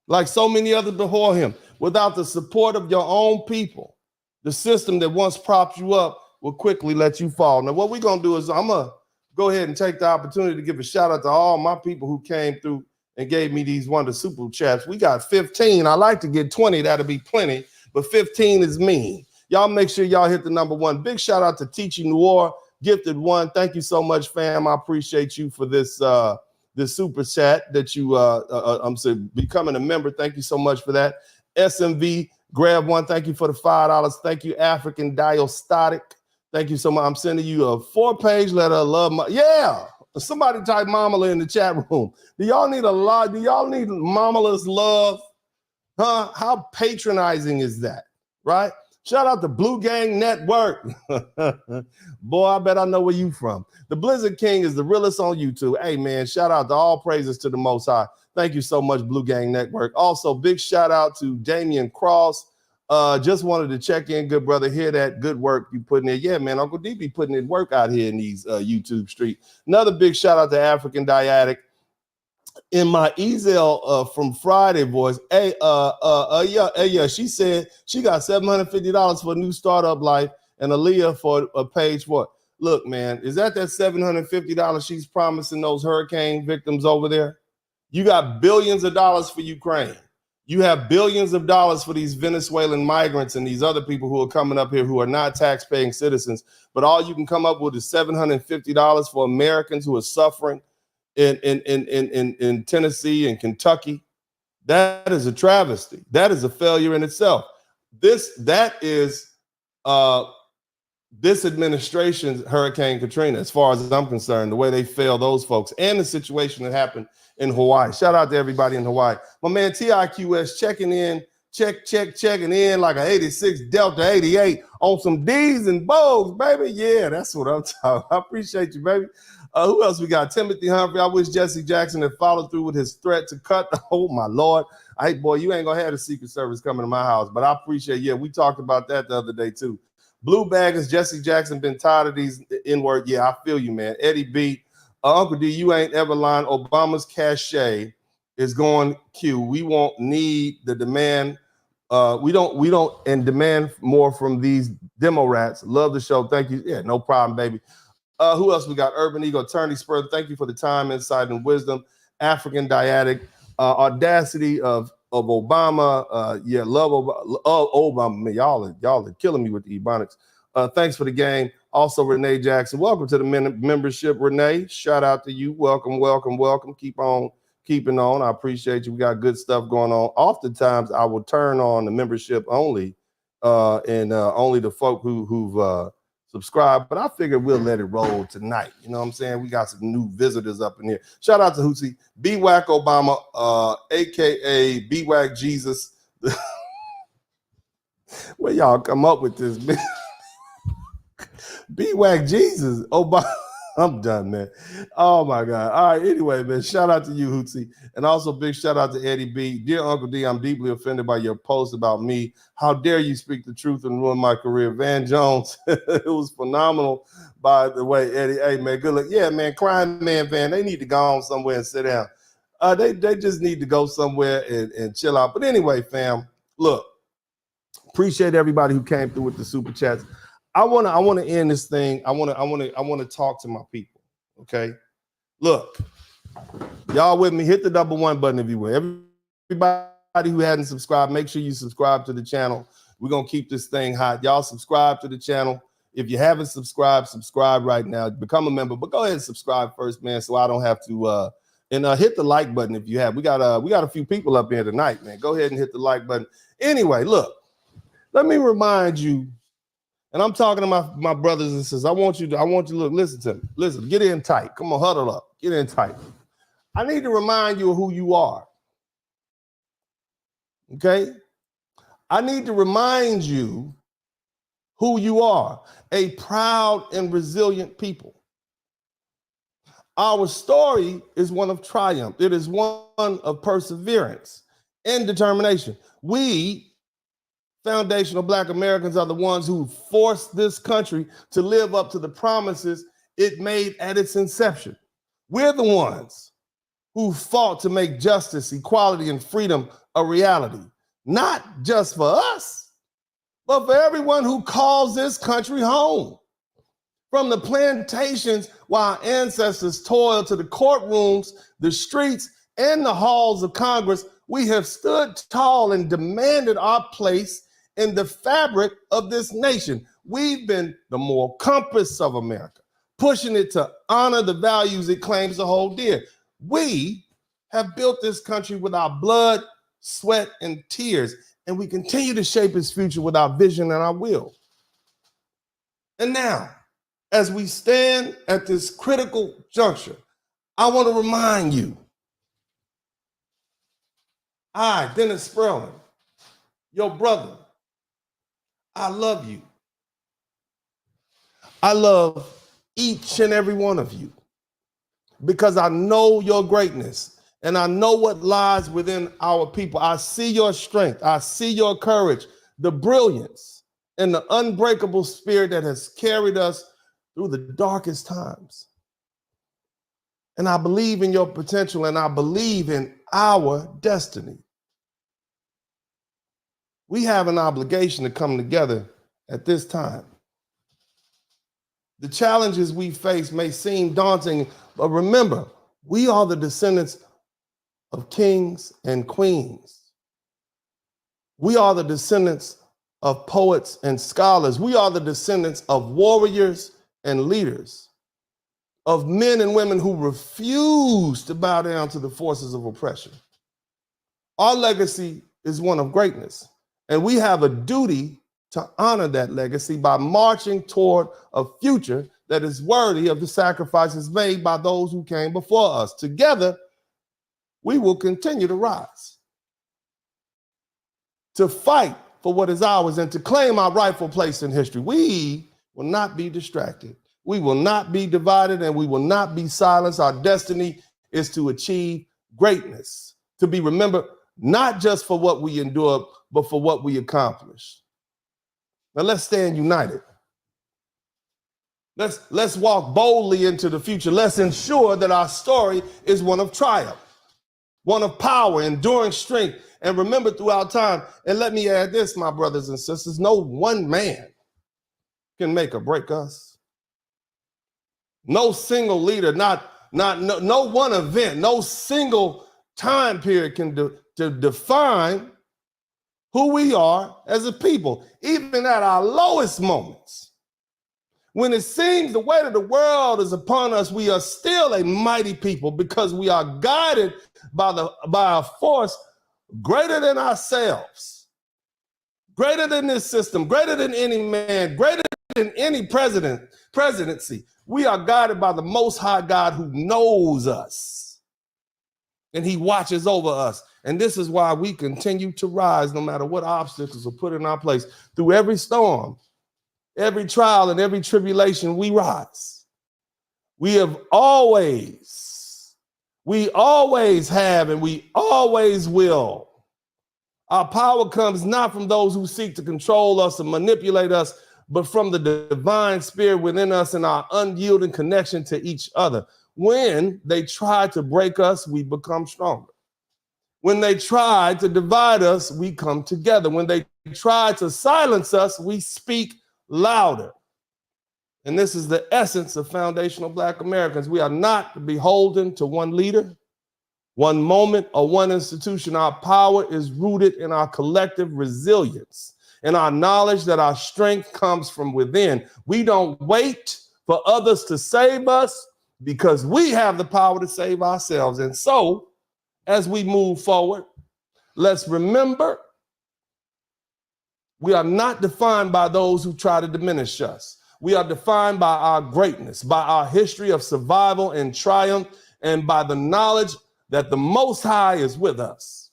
like so many others before him, without the support of your own people, the system that once propped you up will quickly let you fall. Now, what we're going to do is I'm going to go ahead and take the opportunity to give a shout out to all my people who came through and gave me these wonderful super chats. We got 15. I like to get 20. That'll be plenty. But 15 is mean. Y'all make sure y'all hit the number one. Big shout out to Teaching Noir, Gifted One. Thank you so much, fam. I appreciate you for this super chat that you I'm saying becoming a member. Thank you so much for that. SMV, grab one. Thank you for the $5. Thank you, African Diastatic. Thank you so much. I'm sending you a 4-page letter of love. Yeah. Somebody type Mamala in the chat room. Do y'all need a lot? Do y'all need Mamala's love? Huh? How patronizing is that? Right? Shout out to Blue Gang Network. Boy, I bet I know where you from. The Blizzard King is the realest on YouTube. Hey, man, shout out to all praises to the Most High. Thank you so much, Blue Gang Network. Also, big shout out to Damian Cross. Just wanted to check in, good brother. Hear that good work you putting in. Yeah, man, Uncle D be putting in work out here in these YouTube streets. Another big shout out to African Diatic. In my email from Friday, boys, yeah, she said she got $750 for a new startup life and Aaliyah for a page what? Look, man, is that $750 she's promising those hurricane victims over there? You got billions of dollars for Ukraine. You have billions of dollars for these Venezuelan migrants and these other people who are coming up here who are not tax-paying citizens. But all you can come up with is $750 for Americans who are suffering in Tennessee and Kentucky. That is a travesty. That is a failure in itself. That is this administration's Hurricane Katrina, as far as I'm concerned, the way they failed those folks and the situation that happened in Hawaii. Shout out to everybody in Hawaii. My man TIQS checking in like an 86 Delta 88 on some D's and Bows, baby. Yeah, that's what I'm talking. I appreciate you, baby. Who else we got? Timothy Humphrey. I wish Jesse Jackson had followed through with his threat to cut. Oh, my Lord. Hey, boy, you ain't going to have the Secret Service coming to my house, but I appreciate, yeah, we talked about that the other day, too. Blue Baggers, Jesse Jackson been tired of these N-word. Yeah, I feel you, man. Eddie B. Uncle D, you ain't ever lying. Obama's cachet is going Q. We won't need the demand. We don't and demand more from these demo rats. Love the show. Thank you. Yeah, no problem, baby. Who else we got? Urban Ego, Attorney Spur. Thank you for the time, insight, and wisdom. African Diatic, audacity of Obama. Yeah, love Obama. Man, y'all are killing me with the Ebonics. Thanks for the game. Also, Renee Jackson. Welcome to the membership, Renee. Shout out to you. Welcome. Keep on keeping on. I appreciate you. We got good stuff going on. Oftentimes, I will turn on the membership only, and only the folk who've subscribe, but I figured we'll let it roll tonight. You know what I'm saying? We got some new visitors up in here. Shout out to Hootsy, B-Wack Obama, aka B-Wack Jesus. Where y'all come up with this? B-Wack Jesus, Obama. I'm done, man. Oh my God. All right. Anyway, man, shout out to you, Hootsy. And also big shout out to Eddie B. Dear Uncle D, I'm deeply offended by your post about me. How dare you speak the truth and ruin my career? Van Jones, it was phenomenal, by the way, Eddie. Hey, man, good luck. Yeah, man, Crime Man Van, they need to go on somewhere and sit down. They just need to go somewhere and chill out. But anyway, fam, look, appreciate everybody who came through with the super chats. I want to end this thing. I want to talk to my people. Okay, look, y'all with me? Hit the #1 button if you will. Everybody who hadn't subscribed, make sure you subscribe to the channel. We're gonna keep this thing hot. Y'all subscribe to the channel. If you haven't subscribed, subscribe right now. Become a member, but go ahead and subscribe first, man, so I don't have to. And hit the like button if you have. We got a few people up here tonight, man. Go ahead and hit the like button. Anyway, look, let me remind you. And I'm talking to my brothers and sisters. I want you to look, listen to me. Listen, get in tight. Come on, huddle up. Get in tight. I need to remind you of who you are. Okay? I need to remind you who you are. A proud and resilient people. Our story is one of triumph. It is one of perseverance and determination. We foundational Black Americans are the ones who forced this country to live up to the promises it made at its inception. We're the ones who fought to make justice, equality, and freedom a reality, not just for us, but for everyone who calls this country home. From the plantations while our ancestors toiled to the courtrooms, the streets, and the halls of Congress, we have stood tall and demanded our place in the fabric of this nation. We've been the moral compass of America, pushing it to honor the values it claims to hold dear. We have built this country with our blood, sweat, and tears, and we continue to shape its future with our vision and our will. And now, as we stand at this critical juncture, I want to remind you, I, Dennis Spurling, your brother, I love you. I love each and every one of you because I know your greatness and I know what lies within our people. I see your strength. I see your courage, the brilliance, and the unbreakable spirit that has carried us through the darkest times. And I believe in your potential and I believe in our destiny. We have an obligation to come together at this time. The challenges we face may seem daunting, but remember, we are the descendants of kings and queens. We are the descendants of poets and scholars. We are the descendants of warriors and leaders, of men and women who refuse to bow down to the forces of oppression. Our legacy is one of greatness. And we have a duty to honor that legacy by marching toward a future that is worthy of the sacrifices made by those who came before us. Together, we will continue to rise, to fight for what is ours and to claim our rightful place in history. We will not be distracted. We will not be divided and we will not be silenced. Our destiny is to achieve greatness, to be remembered not just for what we endured, but for what we accomplished. Now let's stand united. Let's walk boldly into the future. Let's ensure that our story is one of triumph, one of power, enduring strength, and remember throughout time. And let me add this, my brothers and sisters, no one man can make or break us. No single leader, no one event, no single time period can define who we are as a people, even at our lowest moments. When it seems the weight of the world is upon us, we are still a mighty people because we are guided by a force greater than ourselves, greater than this system, greater than any man, greater in any presidency, we are guided by the Most High God who knows us. And he watches over us. And this is why we continue to rise no matter what obstacles are put in our place. Through every storm, every trial, and every tribulation, we rise. We always have, and we always will. Our power comes not from those who seek to control us or manipulate us, but from the divine spirit within us and our unyielding connection to each other. When they try to break us, we become stronger. When they try to divide us, we come together. When they try to silence us, we speak louder. And this is the essence of foundational Black Americans. We are not beholden to one leader, one moment, or one institution. Our power is rooted in our collective resilience and our knowledge that our strength comes from within. We don't wait for others to save us because we have the power to save ourselves. And so, as we move forward, let's remember we are not defined by those who try to diminish us. We are defined by our greatness, by our history of survival and triumph, and by the knowledge that the Most High is with us.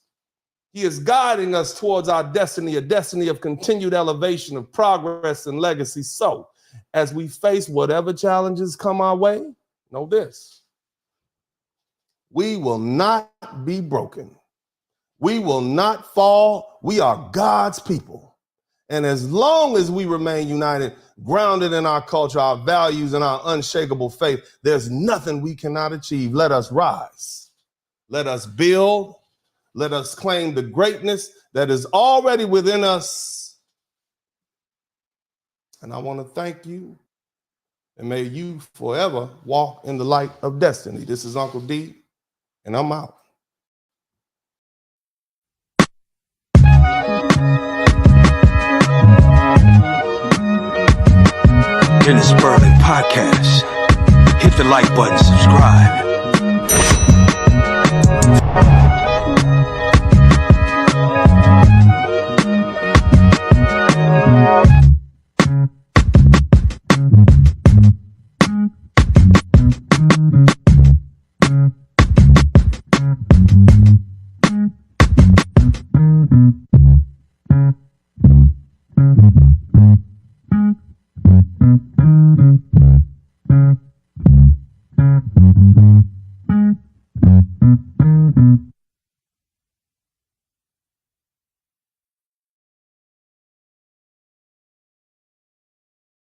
He is guiding us towards our destiny, a destiny of continued elevation, of progress and legacy. So, as we face whatever challenges come our way, know this: we will not be broken. We will not fall. We are God's people. And as long as we remain united, grounded in our culture, our values, and our unshakable faith, there's nothing we cannot achieve. Let us rise. Let us build. Let us claim the greatness that is already within us. And I want to thank you. And may you forever walk in the light of destiny. This is Uncle D, and I'm out. In the Spurling podcast, hit the like button, subscribe.